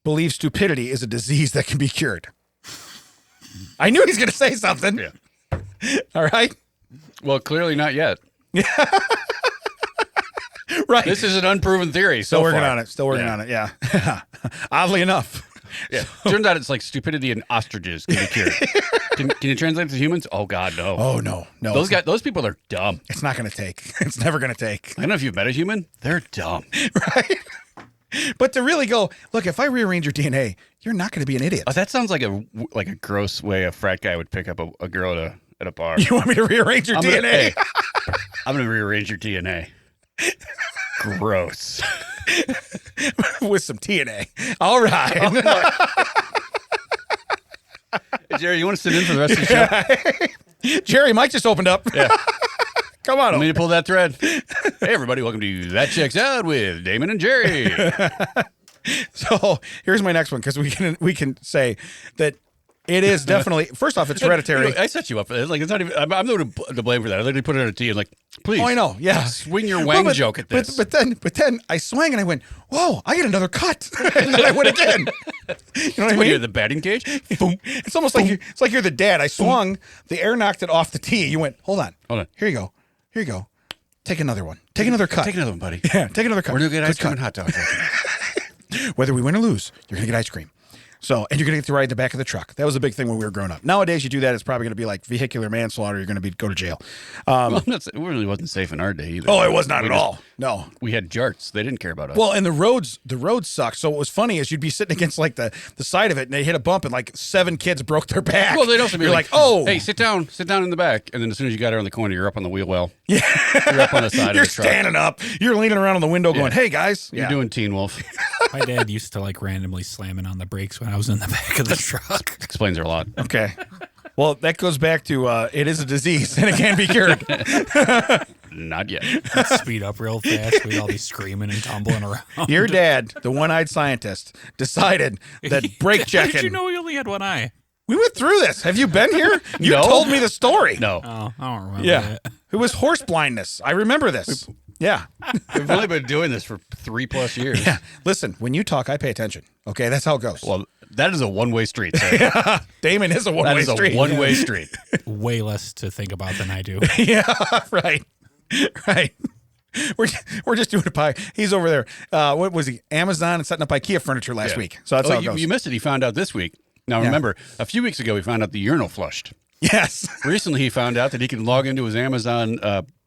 S1: believes stupidity is a disease that can be cured. I knew he was going to say something.
S2: Yeah.
S1: All right.
S2: Well, clearly not yet.
S1: Right.
S2: This is an unproven theory.
S1: Still working
S2: far.
S1: on it. Still working on it. Yeah. Oddly enough.
S2: Yeah. Turns out it's like stupidity in ostriches can be cured. Can you translate it to humans? Oh God, no.
S1: Oh no.
S2: Those people are dumb.
S1: It's not going to take. It's never going to take.
S2: I don't know if you've met a human. They're dumb.
S1: Right. But to really go, look, if I rearrange your DNA, you're not going to be an idiot.
S2: Oh, that sounds like a gross way a frat guy would pick up a girl at a bar.
S1: You want me to rearrange your DNA?
S2: I'm gonna rearrange your DNA. Gross.
S1: With some TNA. All right.
S2: Hey, Jerry, you want to sit in for the rest of the show?
S1: Jerry, Mike just opened up.
S2: Yeah.
S1: Come on.
S2: Want me to pull that thread? Hey, everybody, welcome to That Checks Out with Damon and Jerry.
S1: So here's my next one, because we can say that it is definitely, first off, it's hereditary.
S2: You know, I set you up for this. Like, it's not even, I'm not to blame for that. I literally put it on a tee and like, please.
S1: Oh, I know. Yeah.
S2: Swing your wang joke at this.
S1: But then I swang and I went, whoa, I get another cut. And then I went again. You know what I mean?
S2: You're in the batting cage.
S1: Boom. It's almost like it's like you're the dad. I swung, the air knocked it off the tee. You went, hold on. Here you go. Here you go. Take another one. Take another cut.
S2: Take another one, buddy.
S1: Yeah, take another cut.
S2: We're going to get ice cream and hot dogs.
S1: Whether we win or lose, you're going to get ice cream. So, and you're going to get to ride in the back of the truck. That was a big thing when we were growing up. Nowadays, you do that, it's probably going to be like vehicular manslaughter. You're going to go to jail.
S2: Well, it really wasn't safe in our day either.
S1: Oh, it was not at all. No.
S2: We had jarts. They didn't care about us.
S1: Well, and the roads sucked. So what was funny is you'd be sitting against like the side of it, and they hit a bump, and like 7 kids broke their back.
S2: Well, they'd also be
S1: you're like, oh,
S2: hey, sit down in the back. And then as soon as you got around the corner, you're up on the wheel well. Yeah, you're up on the side.
S1: You're
S2: of the truck.
S1: standing up. You're leaning around on the window, going, "Hey guys,
S2: you're doing Teen Wolf."
S3: My dad used to like randomly slamming on the brakes when I was in the back of the truck.
S2: Explains a lot.
S1: Okay. Well, that goes back to it is a disease and it can be cured.
S2: Not yet.
S3: Speed up real fast. We'd all be screaming and tumbling around.
S1: Your dad, the one-eyed scientist, decided that brake checking.
S3: How did you know he only had one eye?
S1: We went through this. Have you been here? You
S2: No.
S1: told me the story.
S2: No.
S3: Oh, I don't remember
S1: Yeah.
S3: that.
S1: It was horse blindness. I remember this. Yeah.
S2: We've only been doing this for 3+ years.
S1: Yeah. Listen, when you talk, I pay attention. Okay, that's how it goes.
S2: Well, that is a one-way street, sir.
S1: Damon is a one-way
S2: That is
S1: street.
S2: a one-way street.
S3: Way less to think about than I do.
S1: Yeah, right. Right. We're just doing a pie. He's over there. What was he? Amazon and setting up IKEA furniture last week. So that's how it goes.
S2: You missed it. He found out this week. Now, remember, a few weeks ago, we found out the urinal flushed.
S1: Yes.
S2: Recently, he found out that he can log into his Amazon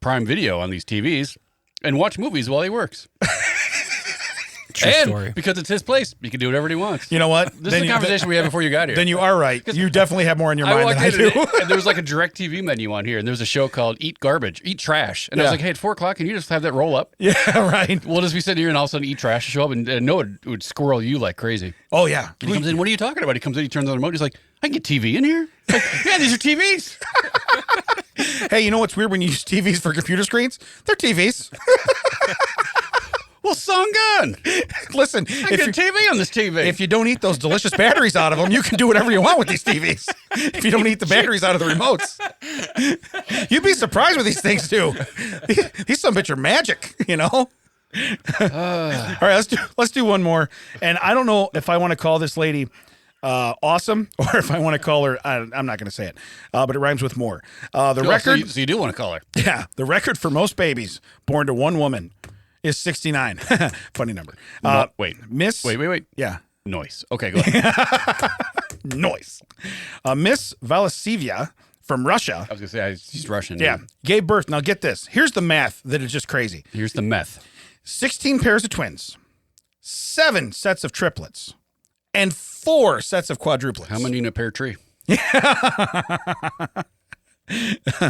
S2: Prime Video on these TVs and watch movies while he works.
S3: True
S2: and
S3: story.
S2: because it's his place, he can do whatever he wants.
S1: You know what?
S2: This is a conversation we had before you got here.
S1: Then you are right. You definitely have more in your mind than I
S2: walked
S1: do.
S2: in and there was like a DirecTV menu on here, and there was a show called Eat Trash. And I was like, hey, at 4 o'clock, can you just have that roll up?
S1: Yeah, right.
S2: We'll just be sitting here and all of a sudden Eat Trash show up, and Noah would squirrel you like crazy.
S1: Oh, yeah.
S2: And he comes in, what are you talking about? He comes in, he turns on the remote, he's like, I can get TV in here? Like, yeah, these are TVs.
S1: Hey, you know what's weird when you use TVs for computer screens? They're TVs.
S2: Well, song gun.
S1: Listen,
S2: I get a TV on this TV.
S1: if you don't eat those delicious batteries out of them, you can do whatever you want with these TVs. If you don't eat the batteries out of the remotes, you'd be surprised what these things do. These some bitch are magic, you know. All right, let's do one more. And I don't know if I want to call this lady awesome or if I want to call her. I'm not going to say it, but it rhymes with more. The record.
S2: So you do want to call her?
S1: Yeah, the record for most babies born to one woman is 69. Funny number.
S2: Wait.
S1: Miss.
S2: Wait.
S1: Yeah.
S2: Noise. Okay, go ahead.
S1: Noise. Miss Valasivia from Russia.
S2: I was going to say, she's Russian.
S1: Yeah. Gave birth. Now get this. Here's the math that is just crazy.
S2: Here's the meth.
S1: 16 pairs of twins, 7 sets of triplets, and 4 sets of quadruplets.
S2: How many in a pear tree?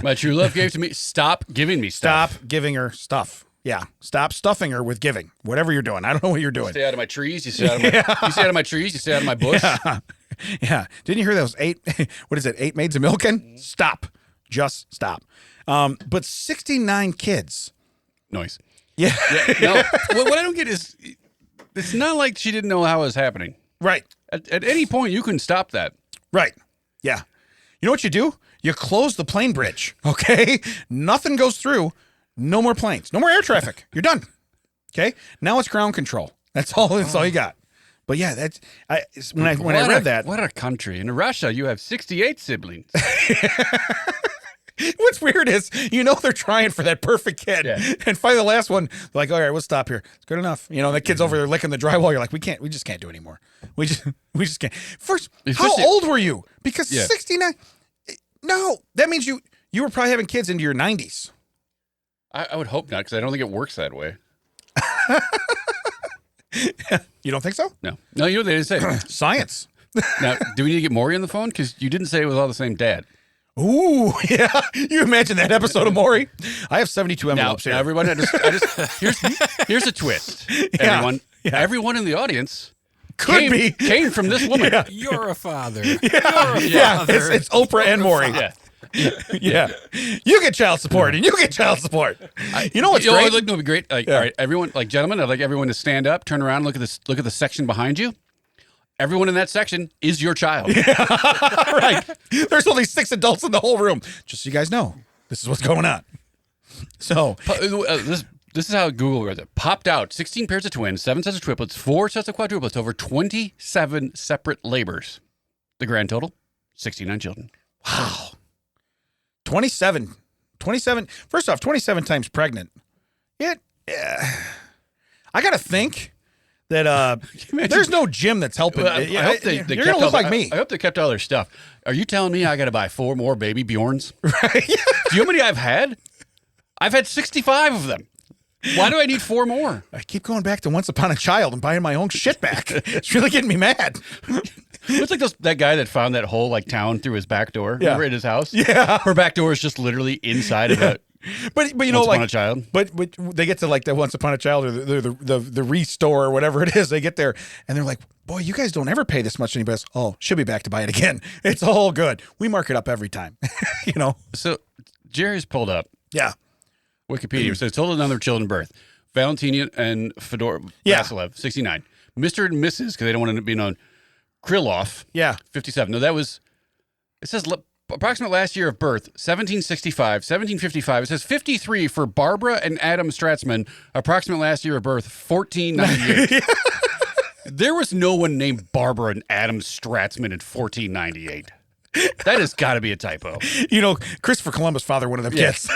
S2: My true love gave to me. Stop giving me stuff.
S1: Stop giving her stuff. Yeah. Stop stuffing her with giving. Whatever you're doing. I don't know what you're doing.
S2: Stay out of my trees. You stay out of my. You stay out of my trees. You stay out of my bush.
S1: Yeah. Didn't you hear those 8? What is it? 8 maids a milking? Stop. Just stop. But 69 kids.
S2: Noise.
S1: Yeah.
S2: No. What I don't get is, it's not like she didn't know how it was happening.
S1: Right.
S2: At any point, you can stop that.
S1: Right. Yeah. You know what you do? You close the plane bridge. Okay. Nothing goes through. No more planes. No more air traffic. You're done. Okay. Now it's ground control. That's all. That's all you got. But yeah, that's when I read that.
S2: What a country! In Russia, you have 68 siblings.
S1: What's weird is, they're trying for that perfect kid.
S2: Yeah.
S1: And finally the last one, they're like, all right, we'll stop here. It's good enough. That kid's over there licking the drywall. You're like, we just can't do anymore. We just can't. First, how old were you? Because 69, no, that means you were probably having kids into your 90s.
S2: I would hope not, because I don't think it works that way.
S1: You don't think so?
S2: No, they didn't say.
S1: Science.
S2: Now, do we need to get Maury on the phone? Because you didn't say it was all the same dad.
S1: Ooh, yeah. You imagine that episode of Maury? I have 72 envelopes here.
S2: Now everyone, here's a twist.
S1: Yeah.
S2: Everyone in the audience
S1: came
S2: from this woman.
S1: Yeah.
S3: You're a father.
S1: Yeah, it's Oprah and Maury.
S2: Yeah.
S1: Yeah. You get child support and you get child support. You know what's great?
S2: It'd be great. All right, everyone, gentlemen, I'd like everyone to stand up, turn around, look at the section behind you. Everyone in that section is your child.
S1: Yeah. Right. There's only 6 adults in the whole room. Just so you guys know, this is what's going on. So
S2: this is how Google read it. Popped out 16 pairs of twins, 7 sets of triplets, 4 sets of quadruplets, over 27 separate labors. The grand total, 69 children.
S1: Wow. 27. First off, 27 times pregnant. I got to think that there's no gym that's helping.
S2: Well, I hope they
S1: you're
S2: kept
S1: going to look like me.
S2: I hope they kept all their stuff. Are you telling me I got to buy 4 more baby Bjorns?
S1: Right.
S2: Do you know how many I've had? I've had 65 of them. Why do I need 4 more?
S1: I keep going back to Once Upon a Child and buying my own shit back. It's really getting me mad.
S2: It's like that guy that found that whole town through his back door.
S1: Yeah.
S2: Remember, in his house?
S1: Yeah.
S2: Her back door is just literally inside of it.
S1: But
S2: Once Upon a Child.
S1: But they get to the Once Upon a Child or the restore or whatever it is. They get there and they're like, boy, you guys don't ever pay this much. And he goes, oh, she'll be back to buy it again. It's all good. We mark it up every time.
S2: So Jerry's pulled up
S1: Yeah.
S2: Wikipedia. So total number of children birth. Valentina and Fedor Vasilev, 69. Mr. and Mrs., because they don't want to be known. Krylov,
S1: Yeah.
S2: 57. No, it says approximate last year of birth, 1765, 1755. It says 53 for Barbara and Adam Stratzman, approximate last year of birth, 1498. There was no one named Barbara and Adam Stratzman in 1498. That has got to be a typo.
S1: Christopher Columbus fathered one of them kids.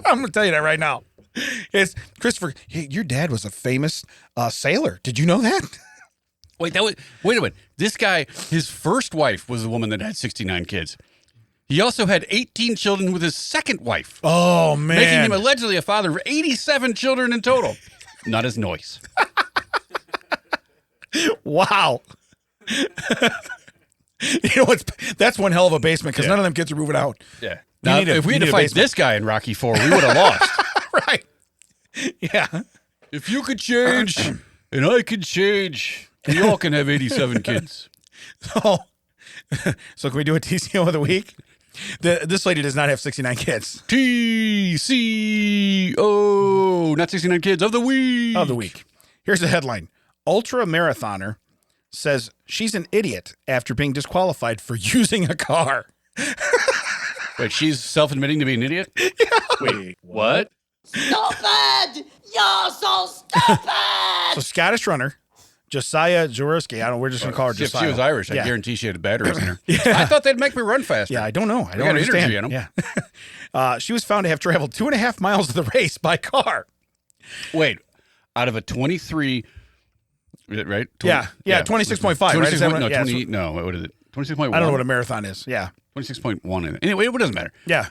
S1: I'm going to tell you that right now. It's Christopher. Hey, your dad was a famous sailor. Did you know that?
S2: Wait a minute. This guy, his first wife was a woman that had 69 kids. He also had 18 children with his second wife.
S1: Oh, man.
S2: Making him allegedly a father of 87 children in total. Not as noise.
S1: Wow. That's one hell of a basement because none of them kids are moving out.
S2: Yeah. Now, if we had to fight this guy in Rocky IV, we would have lost.
S1: Right. Yeah.
S2: If you could change and I could change, we all can have 87 kids.
S1: So can we do a TCO of the week? This lady does not have 69 kids.
S2: TCO, not 69 kids, of the week.
S1: Of the week. Here's the headline. Ultra marathoner says she's an idiot after being disqualified for using a car.
S2: Wait, she's self-admitting to be an idiot?
S1: Yeah.
S2: Wait, what?
S4: Stupid! You're so stupid!
S1: So Scottish runner, Josiah Jaworski. We're just going to call her
S2: If
S1: Josiah.
S2: she was Irish, I
S1: Yeah.
S2: guarantee she had batteries in her. I thought they'd make me run faster.
S1: Yeah, I don't know. I don't
S2: got
S1: understand.
S2: energy in 'em.
S1: Yeah. She was found to have traveled 2.5 miles of the race by car.
S2: Wait, out of a 23, is it right?
S1: 26.5. Right?
S2: 26,
S1: Is that
S2: no,
S1: right? Yeah,
S2: 20, no, what is it? 26.1?
S1: I don't know what a marathon is. Yeah.
S2: 26.1. Anyway, it doesn't matter.
S1: Yeah.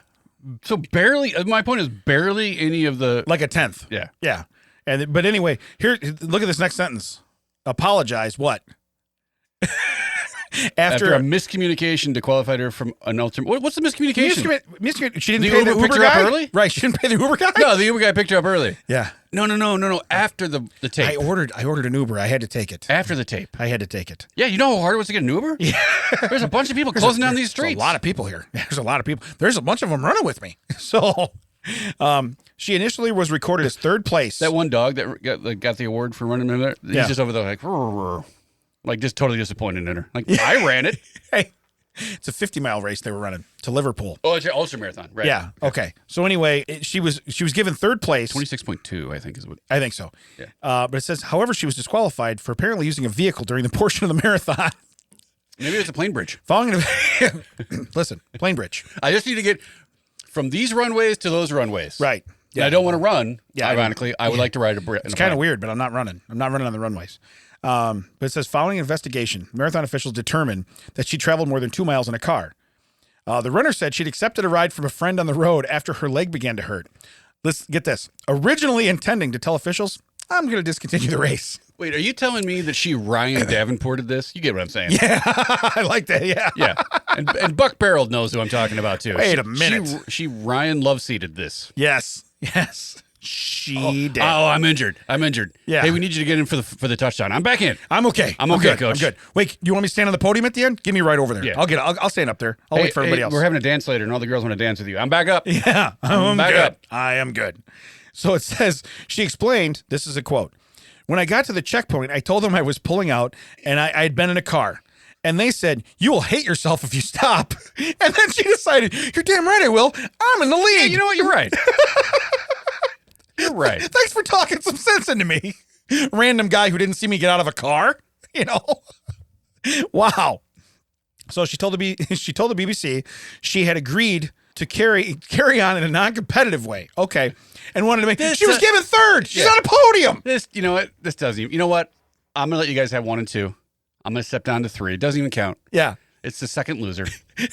S2: So barely, my point is barely any of the,
S1: Like a tenth.
S2: yeah.
S1: Yeah. But anyway, here, look at this next sentence. Apologize. What?
S2: After a miscommunication disqualified her from an ultimate. What's the miscommunication?
S1: She didn't
S2: The
S1: pay
S2: Uber
S1: the Uber
S2: picked her up
S1: guy?
S2: early?
S1: Right. She didn't pay the Uber guy?
S2: No, the Uber guy picked her up early.
S1: Yeah.
S2: No. After the tape.
S1: I ordered an Uber. I had to take it.
S2: After the tape.
S1: I had to take it.
S2: Yeah, you know how hard it was to get an Uber? Yeah. There's a bunch of people closing down these
S1: There's
S2: streets.
S1: a lot of people here. There's a lot of people. There's a bunch of them running with me. So, she initially was recorded as third place.
S2: That one dog that got the award for running in there, he's
S1: Yeah.
S2: just over there like, "Rrr," like just totally disappointed in her. Like, I ran it.
S1: Hey, it's a 50-mile race they were running to Liverpool.
S2: Oh, it's an ultra marathon, right?
S1: Yeah. Okay. So anyway, she was given third place.
S2: 26.2, I think is what.
S1: I think so.
S2: Yeah.
S1: But it says, however, she was disqualified for apparently using a vehicle during the portion of the marathon.
S2: Maybe it's a plane bridge.
S1: Listen, plane bridge.
S2: I just need to get from these runways to those runways.
S1: Right.
S2: Yeah. I don't want to run.
S1: Yeah,
S2: Ironically, I would like to ride a bridge.
S1: It's kind of weird, but I'm not running. I'm not running on the runways. But it says, following investigation, marathon officials determined that she traveled more than 2 miles in a car. The runner said she'd accepted a ride from a friend on the road after her leg began to hurt. Let's get this. Originally intending to tell officials, I'm going to discontinue the race.
S2: Wait, are you telling me that she Ryan Davenported this? You get what I'm saying?
S1: Yeah, I like that. Yeah.
S2: Yeah. And Buck Barrel knows who I'm talking about, too.
S1: Wait a minute.
S2: She Ryan love seated this.
S1: Yes. She did.
S2: Oh, I'm injured.
S1: Yeah.
S2: Hey, we need you to get in for the touchdown. I'm back in.
S1: I'm okay.
S2: I'm okay,
S1: good.
S2: Coach.
S1: I'm good. Wait, you want me to stand on the podium at the end? Give me right over there.
S2: Yeah.
S1: I'll stand up there. I'll wait for everybody else.
S2: We're having a dance later, and all the girls want to dance with you. I'm back up.
S1: Yeah, I'm
S2: back
S1: good.
S2: up.
S1: I am good. So it says, she explained, this is a quote, when I got to the checkpoint, I told them I was pulling out and I had been in a car. And they said, you will hate yourself if you stop. And then she decided, you're damn right I will. I'm in the lead.
S2: Yeah, you know what? You're right. You're right.
S1: Thanks for talking some sense into me. Random guy who didn't see me get out of a car, Wow. So she told the BBC she had agreed to carry on in a non-competitive way. Okay. And wanted to make she was given third. She's on a podium.
S2: You know what? This doesn't even, you know what? I'm going to let you guys have 1 and 2. I'm going to step down to 3. It doesn't even count.
S1: Yeah.
S2: It's the second loser.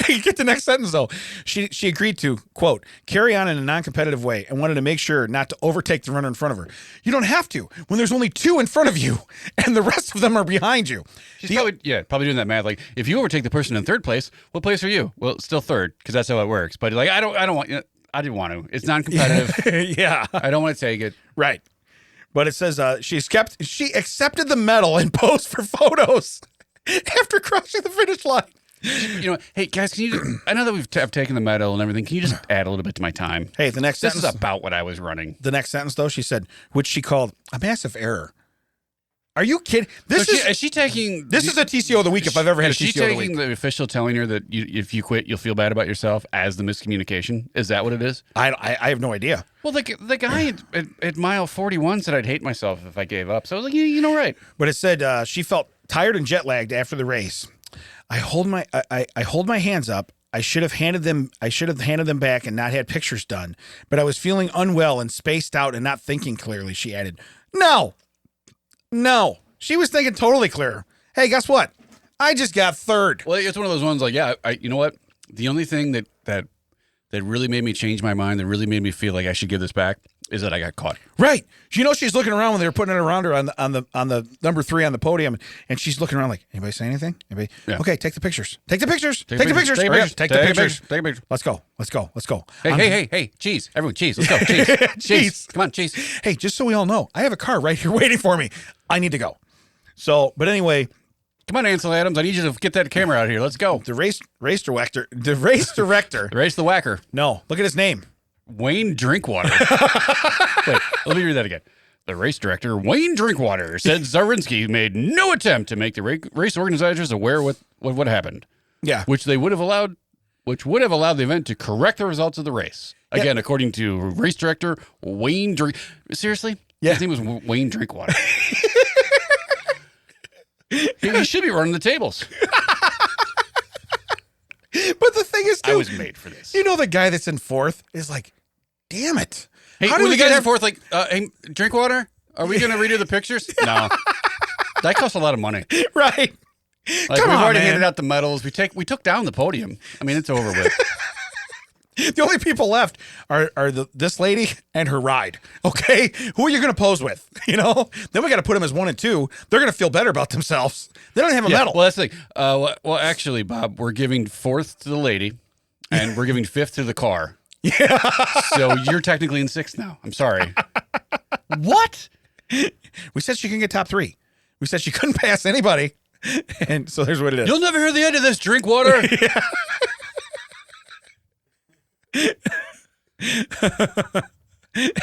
S1: You get the next sentence though. She agreed to, quote, carry on in a non-competitive way and wanted to make sure not to overtake the runner in front of her. You don't have to when there's only 2 in front of you and the rest of them are behind you.
S2: She's probably doing that math. Like, if you overtake the person in third place, what place are you? Well, still third, because that's how it works. But like, I don't want. I didn't want to. It's non-competitive.
S1: Yeah.
S2: I don't want to take it.
S1: Right. But it says she accepted the medal and posed for photos after crossing the finish line.
S2: Hey guys, can you? I know that have taken the medal and everything. Can you just add a little bit to my time?
S1: Hey, the next
S2: this
S1: sentence
S2: is about what I was running.
S1: The next sentence, though, she said, which she called a massive error. Are you kidding?
S2: Is she taking?
S1: This is a TCO of the week if I've ever had a TCO of the week.
S2: Is she taking the official telling her that if you quit, you'll feel bad about yourself as the miscommunication? Is that what it is?
S1: I have no idea.
S2: Well, the guy at mile 41 said I'd hate myself if I gave up. So I was like, right.
S1: But it said she felt tired and jet lagged after the race. I hold my hands up. I should have handed them back and not had pictures done. But I was feeling unwell and spaced out and not thinking clearly, she added. No. She was thinking totally clear. Hey, guess what? I just got third.
S2: Well, it's one of those ones like, you know what? The only thing that really made me change my mind, that really made me feel like I should give this back, is that I got caught.
S1: Right. She's looking around when they were putting it around her on the number 3 on the podium, and she's looking around like, anybody say anything? Anybody? Yeah. Okay, take the pictures. Take the pictures. Take the pictures. Take the pictures. Let's go.
S2: Hey, cheese. Everyone, cheese. Let's go. Cheese. Come on, cheese.
S1: Hey, just so we all know, I have a car right here waiting for me. I need to go. So, but anyway,
S2: come on, Ansel Adams. I need you to get that camera out here. Let's go.
S1: The race director.
S2: The race the whacker.
S1: No, look at his name.
S2: Wayne Drinkwater. Wait, let me read that again. The race director, Wayne Drinkwater, said Zarinsky made no attempt to make the race organizers aware what happened.
S1: Yeah.
S2: Which would have allowed the event to correct the results of the race. Again, according to race director Wayne Seriously?
S1: Yeah.
S2: His name was Wayne Drinkwater. He should be running the tables.
S1: But the thing is, too,
S2: I was made for this.
S1: The guy that's in fourth is like, damn it.
S2: Hey,
S1: how do
S2: when
S1: we
S2: the guys
S1: get
S2: in fourth, like, hey, Drinkwater, are we going to redo the pictures? No. That costs a lot of money.
S1: Right.
S2: Like, we've already handed out the medals. We took down the podium. I mean, it's over with.
S1: The only people left are this lady and her ride. Okay, who are you going to pose with? Then we got to put them as 1 and 2. They're going to feel better about themselves. They don't have a medal.
S2: Well, that's the thing. Well, actually, Bob, we're giving 4th to the lady, and we're giving 5th to the car.
S1: Yeah.
S2: So you're technically in 6th now. I'm sorry. What?
S1: We said she can get top 3. We said she couldn't pass anybody, and so there's what it is.
S2: You'll never hear the end of this, Drinkwater.
S1: Yeah.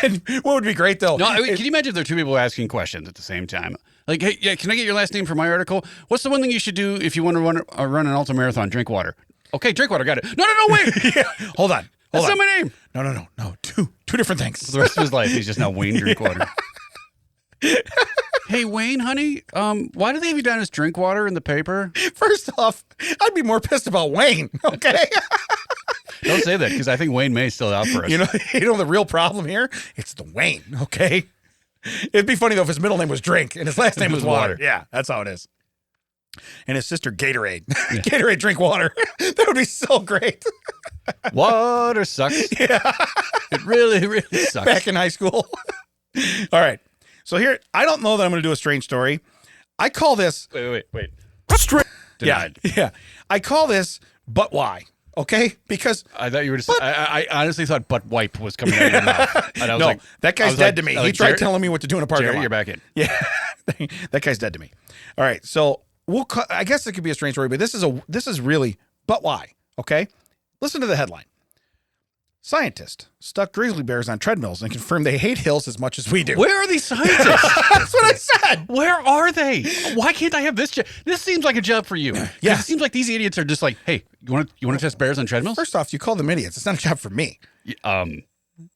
S1: And what would be great though?
S2: No, can you imagine if there are 2 people asking questions at the same time? Like, hey, yeah, can I get your last name for my article? What's the one thing you should do if you want to run an ultramarathon? Drinkwater. Okay, Drinkwater, got it. No, wait.
S1: Yeah. Hold on.
S2: That's not my name.
S1: No. Two different things.
S2: For the rest of his life, he's just now Wayne Drinkwater. Hey, Wayne, honey, why do they have you down as drink water in the paper?
S1: First off, I'd be more pissed about Wayne, okay?
S2: Don't say that, because I think Wayne May's still out for us.
S1: You know the real problem here? It's the Wayne, okay? It'd be funny, though, if his middle name was Drink and his last name was Water. Yeah, that's how it is. And his sister, Gatorade. Yeah. Gatorade, drink water. That would be so great.
S2: Water sucks. Yeah. It really, really sucks.
S1: Back in high school. All right. So here, I don't know that I'm going to do a strange story. I call this...
S2: Wait.
S1: Denied. Yeah. I call this, but why? Okay? Because...
S2: I thought you were just... I honestly thought butt wipe was coming out of your mouth. And I was
S1: no, that guy's dead to me. He tried telling me what to do in a parking lot.
S2: You're back in.
S1: Yeah. That guy's dead to me. All right. So I guess it could be a strange story, but this is really, but why? Okay? Listen to the headline. Scientist stuck grizzly bears on treadmills and confirmed they hate hills as much as we do.
S2: Where are these scientists?
S1: That's what I said.
S2: Where are they? Why can't I have this job? This seems like a job for you.
S1: Yeah.
S2: It seems like these idiots are just like, hey, you want to test bears on treadmills?
S1: First off, you call them idiots. It's not a job for me.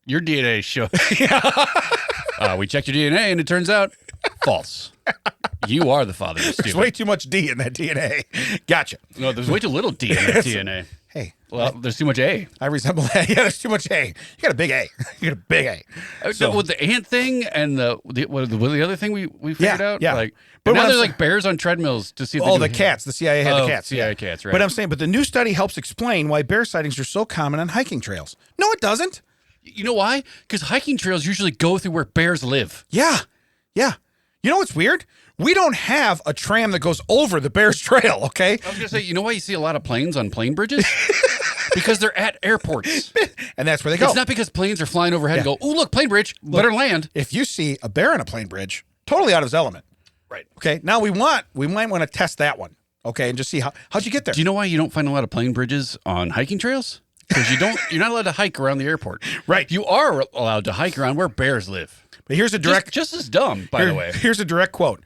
S2: Your DNA shows. We checked your DNA and it turns out false. You are the father of
S1: There's
S2: stupid.
S1: way too much D in that DNA. Gotcha.
S2: No, there's way too little D in that DNA.
S1: Hey.
S2: Well, there's too much A.
S1: I resemble that. Yeah, there's too much A. You got a big A. You got a big A.
S2: So, with the ant thing and what the other thing we figured out?
S1: Yeah.
S2: Like,
S1: But
S2: now
S1: what
S2: there's
S1: I'm
S2: like bears on treadmills to see if they
S1: Oh,
S2: do
S1: the cats. The CIA had the cats.
S2: CIA cats, right.
S1: But I'm saying, the new study helps explain why bear sightings are so common on hiking trails. No, it doesn't.
S2: You know why? Because hiking trails usually go through where bears live.
S1: Yeah. Yeah. You know what's weird? We don't have a tram that goes over the bear's trail, okay?
S2: I was going to say, you know why you see a lot of planes on plane bridges? Because they're at airports.
S1: And that's where they go.
S2: It's not because planes are flying overhead and go, oh, look, plane bridge, better land.
S1: If you see a bear on a plane bridge, totally out of his element.
S2: Right.
S1: Okay. Now we might want to test that one. Okay. And just see how'd you get there?
S2: Do you know why you don't find a lot of plane bridges on hiking trails? Because you're not allowed to hike around the airport.
S1: Right.
S2: You are allowed to hike around where bears live.
S1: But here's a direct,
S2: just as dumb, by the way.
S1: Here's a direct quote.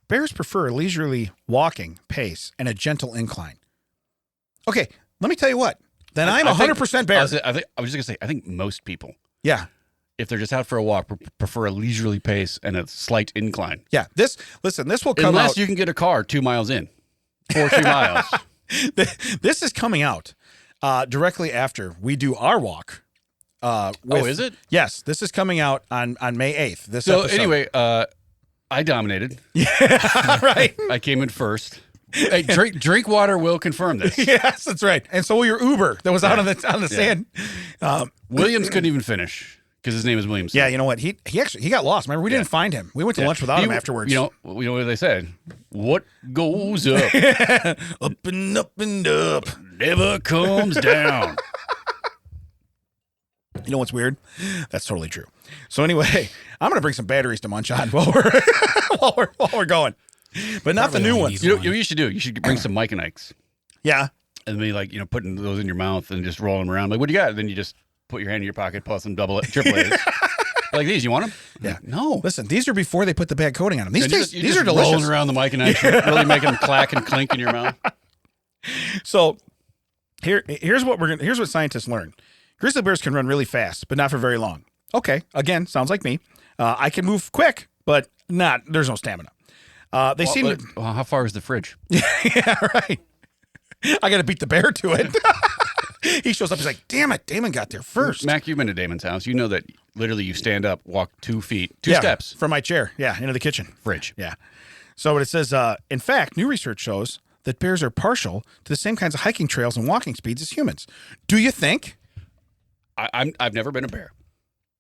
S1: Bears prefer a leisurely walking pace and a gentle incline. Okay. Let me tell you what. Then I'm 100% bear.
S2: I was just going to say, I think most people,
S1: Yeah.
S2: if they're just out for a walk, prefer a leisurely pace and a slight incline.
S1: Yeah. This will come
S2: Unless
S1: out.
S2: you can get a car 2 miles in. 2 miles.
S1: This is coming out directly after we do our walk.
S2: Is it?
S1: Yes. This is coming out on May 8th. This
S2: So
S1: episode.
S2: anyway, I dominated.
S1: Yeah. Right.
S2: I came in first. Hey, drink water will confirm this.
S1: Yes, that's right. And so will your Uber that was out on the sand.
S2: Williams couldn't even finish because his name is Williams.
S1: Yeah, you know what? He got lost. Remember, we didn't find him. We went to lunch without him afterwards.
S2: You know what they said? What goes up,
S1: up and up and up,
S2: never comes down.
S1: You know what's weird? That's totally true. So anyway, I'm gonna bring some batteries to munch on while we're going, but not the new ones.
S2: You know what you should do? You should bring some Mike and Ikes.
S1: Yeah.
S2: And then putting those in your mouth and just rolling them around. Like, what do you got? And then you just put your hand in your pocket, pull some triple A's. Like these, you want them?
S1: Yeah.
S2: No.
S1: Listen, these are before they put the bad coating on them. These
S2: These
S1: are delicious.
S2: Rolling around the Mike and Ikes, really making them clack and clink in your mouth.
S1: So here's what scientists learned. Grizzly bears can run really fast, but not for very long. Okay, again, sounds like me. I can move quick, but there's no stamina.
S2: How far is the fridge?
S1: Yeah, right. I got to beat the bear to it. He shows up. He's like, damn it, Damon got there first.
S2: Mac, you've been to Damon's house. You know that literally you stand up, walk 2 feet, two steps.
S1: From my chair. Yeah, into the kitchen.
S2: Fridge.
S1: Yeah. So what it says, in fact, new research shows that bears are partial to the same kinds of hiking trails and walking speeds as humans. Do you think?
S2: I've never been a bear.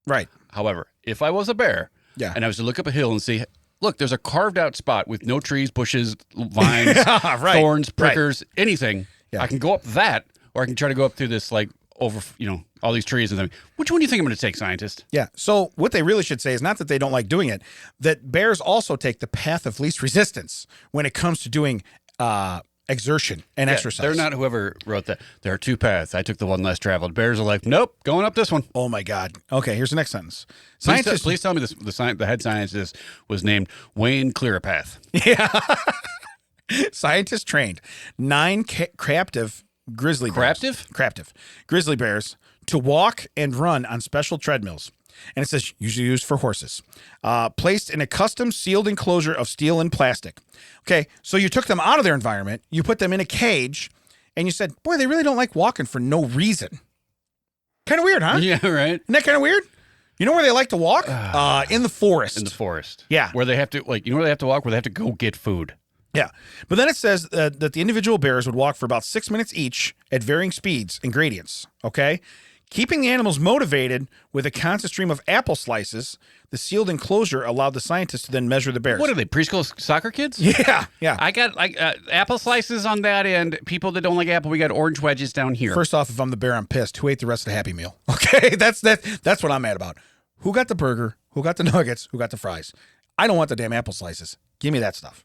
S1: Right.
S2: However, if I was a bear and I was to look up a hill and see, look, there's a carved out spot with no trees, bushes, vines, thorns, prickers, anything. Yeah. I can go up that, or I can try to go up through this, like, over, all these trees and everything. Which one do you think I'm going to take, scientist?
S1: Yeah. So what they really should say is not that they don't like doing it, that bears also take the path of least resistance when it comes to doing exertion and exercise.
S2: They're not whoever wrote that. There are 2 paths. I took the one less traveled. Bears are like, nope, going up this one.
S1: Oh my God. Okay, here's the next sentence.
S2: Please tell me the head scientist was named Wayne Clearapath.
S1: Yeah. Scientists trained 9 captive grizzly bears.
S2: Captive?
S1: Grizzly bears to walk and run on special treadmills. And it says usually used for horses. Placed in a custom sealed enclosure of steel and plastic. Okay, so you took them out of their environment, you put them in a cage, and you said, boy, they really don't like walking for no reason. Kind of weird, huh?
S2: Yeah, right.
S1: Isn't that kind of weird? You know where they like to walk? In the forest.
S2: In the forest.
S1: Yeah.
S2: Where they have to, like, you know where they have to walk? Where they have to go get food.
S1: Yeah. But then it says that the individual bears would walk for about 6 minutes each at varying speeds and gradients. Okay. Keeping the animals motivated with a constant stream of apple slices, the sealed enclosure allowed the scientists to then measure the bears.
S2: What are they, preschool soccer kids?
S1: Yeah. Yeah.
S2: I got like apple slices on that end. People that don't like apple, we got orange wedges down here.
S1: First off, if I'm the bear, I'm pissed. Who ate the rest of the Happy Meal? Okay. That's what I'm mad about. Who got the burger? Who got the nuggets? Who got the fries? I don't want the damn apple slices. Give me that stuff.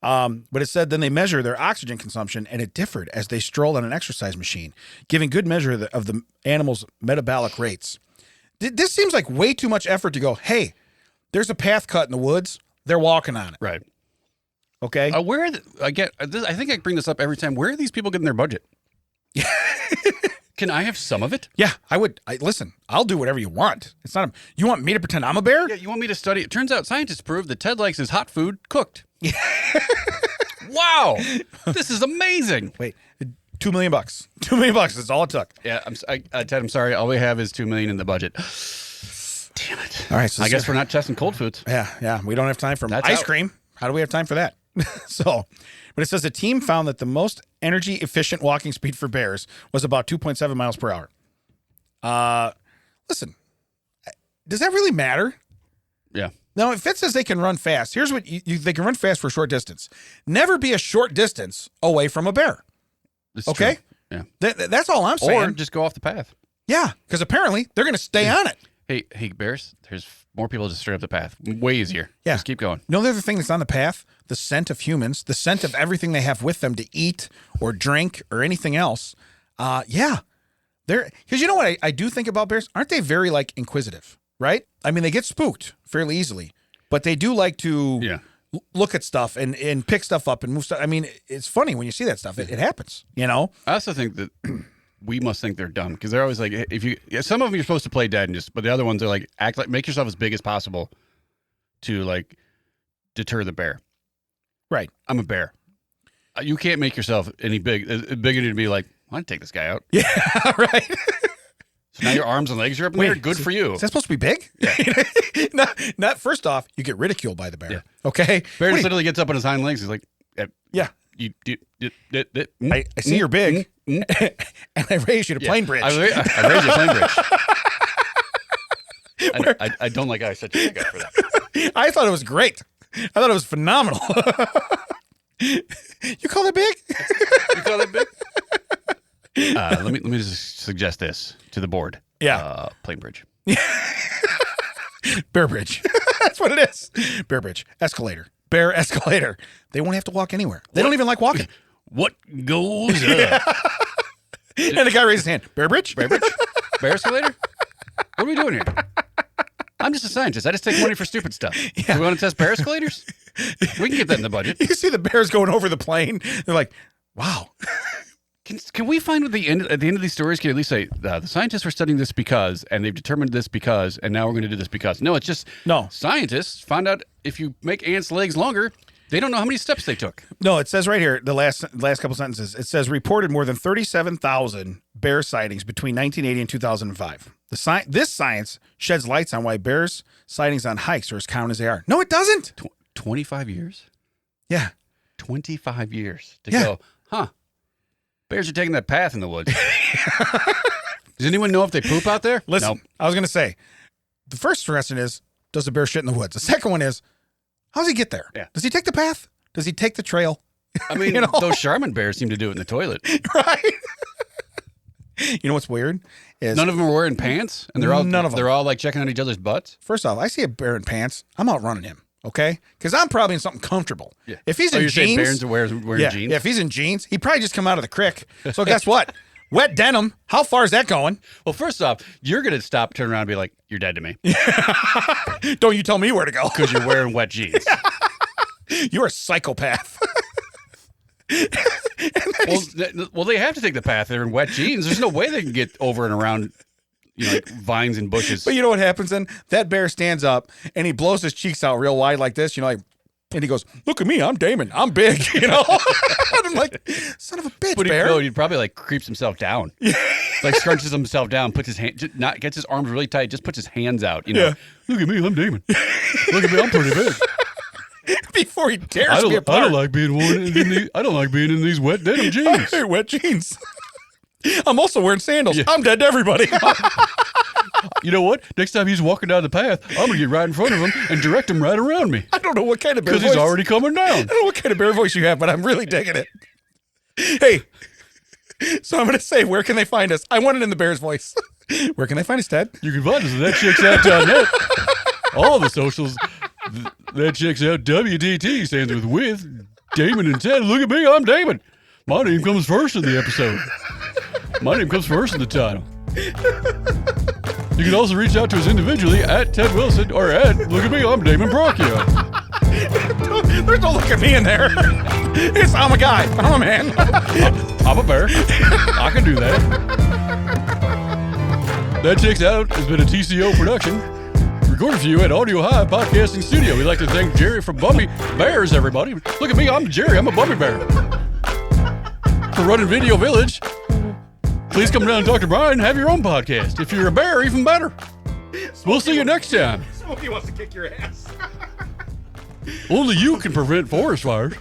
S1: But it said then they measure their oxygen consumption, and it differed as they strolled on an exercise machine, giving good measure of the animal's metabolic rates. This seems like way too much effort to go, hey, there's a path cut in the woods. They're walking on it.
S2: Right.
S1: Okay.
S2: Where are I think I bring this up every time. Where are these people getting their budget? Can I have some of it?
S1: Yeah, I would. Listen, I'll do whatever you want. It's not. You want me to pretend I'm a bear?
S2: Yeah, you want me to study? It turns out scientists prove that Ted likes his hot food cooked. Wow, this is amazing.
S1: Wait, $2 million. $2 million. That's all it took.
S2: Yeah, Ted, I'm sorry. All we have is $2 million in the budget. Damn it.
S1: All right. So
S2: I guess we're not testing cold foods.
S1: Yeah. We don't have time for
S2: That's
S1: ice
S2: out.
S1: cream. How do we have time for that? But it says the team found that the most energy efficient walking speed for bears was about 2.7 miles per hour. Listen, does that really matter?
S2: Yeah.
S1: Now, if it says they can run fast, here's what they can run fast for a short distance. Never be a short distance away from a bear.
S2: It's
S1: Okay?
S2: true. Yeah.
S1: That's all I'm saying.
S2: Or just go off the path.
S1: Yeah, because apparently they're going to stay on it.
S2: Hey, bears, there's more people just straight up the path. Way easier.
S1: Yeah.
S2: Just keep going.
S1: You know the other thing that's on the path? The scent of humans, the scent of everything they have with them to eat or drink or anything else. Yeah. Because you know what I do think about bears? Aren't they very, like, inquisitive, right? I mean, they get spooked fairly easily, but they do like to look at stuff and pick stuff up and move stuff. I mean, it's funny when you see that stuff. It happens, you know?
S2: I also think that we must think they're dumb because they're always like, some of them you're supposed to play dead and but the other ones are like, make yourself as big as possible to, like, deter the bear.
S1: Right.
S2: I'm a bear. You can't make yourself any bigger to be like, I want to take this guy out.
S1: Yeah, right.
S2: So now your arms and legs are up in there. Good for you.
S1: Is that supposed to be big? Yeah. not first off, you get ridiculed by the bear.
S2: Yeah.
S1: Okay.
S2: Bear literally gets up on his hind legs. He's like,
S1: yeah.
S2: I
S1: I see you're big, and I raised you to plane bridge.
S2: I raised you to plane bridge. I don't like how I set you up for that.
S1: I thought it was great. I thought it was phenomenal. You call it big?
S2: You call that big? Let me just suggest this to the board.
S1: Yeah.
S2: Plane bridge.
S1: Bear bridge. That's what it is. Bear bridge. Escalator. Bear escalator. They won't have to walk anywhere. They don't even like walking.
S2: What goes up?
S1: And the guy raised his hand. Bear bridge?
S2: Bear bridge? Bear escalator? What are we doing here? I'm just a scientist. I just take money for stupid stuff. Do we want to test bear escalators? We can get that in the budget.
S1: You see the bears going over the plane. They're like, wow.
S2: Can we find at the end of these stories, can you at least say, the scientists were studying this because, and they've determined this because, and now we're going to do this because. No, it's just scientists found out if you make ants' legs longer, they don't know how many steps they took.
S1: No, it says right here, the last couple sentences, it says reported more than 37,000 bear sightings between 1980 and 2005. This science sheds lights on why bears sightings on hikes are as common as they are. No, it doesn't.
S2: 25 years?
S1: Yeah.
S2: 25 years to go, bears are taking that path in the woods. Does anyone know if they poop out there?
S1: Listen,
S2: No.
S1: I was going to say, the first question is, does the bear shit in the woods? The second one is, how does he get there?
S2: Yeah.
S1: Does he take the path? Does he take the trail?
S2: I mean, those Charmin bears seem to do it in the toilet.
S1: Right. You know what's weird? Is
S2: None of them are wearing pants, and they're all like checking on each other's butts.
S1: First off, I see a bear in pants, I'm outrunning him. Okay, because I'm probably in something comfortable.
S2: Yeah.
S1: If he's in
S2: you're saying
S1: jeans,
S2: bears are wearing jeans?
S1: Yeah, if he's in jeans, he probably just come out of the crick. So guess what? Wet denim. How far is that going?
S2: Well, first off, you're going to stop, turn around, and be like, "You're dead to me."
S1: Don't you tell me where to go?
S2: Because you're wearing wet jeans.
S1: You're a psychopath.
S2: Well, they have to take the path. They're in wet jeans. There's no way they can get over and around like vines and bushes.
S1: But you know what happens then? That bear stands up and he blows his cheeks out real wide like this, like, and he goes, "Look at me, I'm Damon, I'm big," And I'm like, son of a bitch,
S2: But
S1: bear.
S2: he probably like creeps himself down. Like scrunches himself down, puts his hand, gets his arms really tight, just puts his hands out.
S1: Yeah.
S2: Look at me, I'm Damon. Look at me, I'm pretty big.
S1: Before he dares me apart.
S2: I don't like being in these wet denim jeans.
S1: Hey, wet jeans. I'm also wearing sandals.
S2: Yeah.
S1: I'm dead to everybody.
S2: You know what? Next time he's walking down the path, I'm gonna get right in front of him and direct him right around me.
S1: I don't know what kind of bear voice.
S2: Because he's already coming down.
S1: I don't know what kind of bear voice you have, but I'm really digging it. Hey, so I'm going to say, where can they find us? I want it in the bear's voice. Where can they find us, Ted?
S2: You can find us at thatchicksout.net. All the socials. That Chicks Out WDT stands with Damon and Ted. Look at me, I'm Damon. My name comes first in the episode. My name comes first in the title. You can also reach out to us individually at Ted Wilson or at Look at me, I'm Damon Brocchio.
S1: There's no look at me in there. I'm a guy. I'm a man.
S2: I'm a bear. I can do that. That Chicks Out has been a TCO production. Recorded for you at Audio High Podcasting Studio. We'd like to thank Jerry from Bummy Bears, everybody. Look at me, I'm Jerry. I'm a Bummy Bear. For running Video Village, please come down and talk to Brian. Have your own podcast. If you're a bear, even better. We'll see you next time.
S1: Smokey wants to kick your ass.
S2: Only you can prevent forest fires.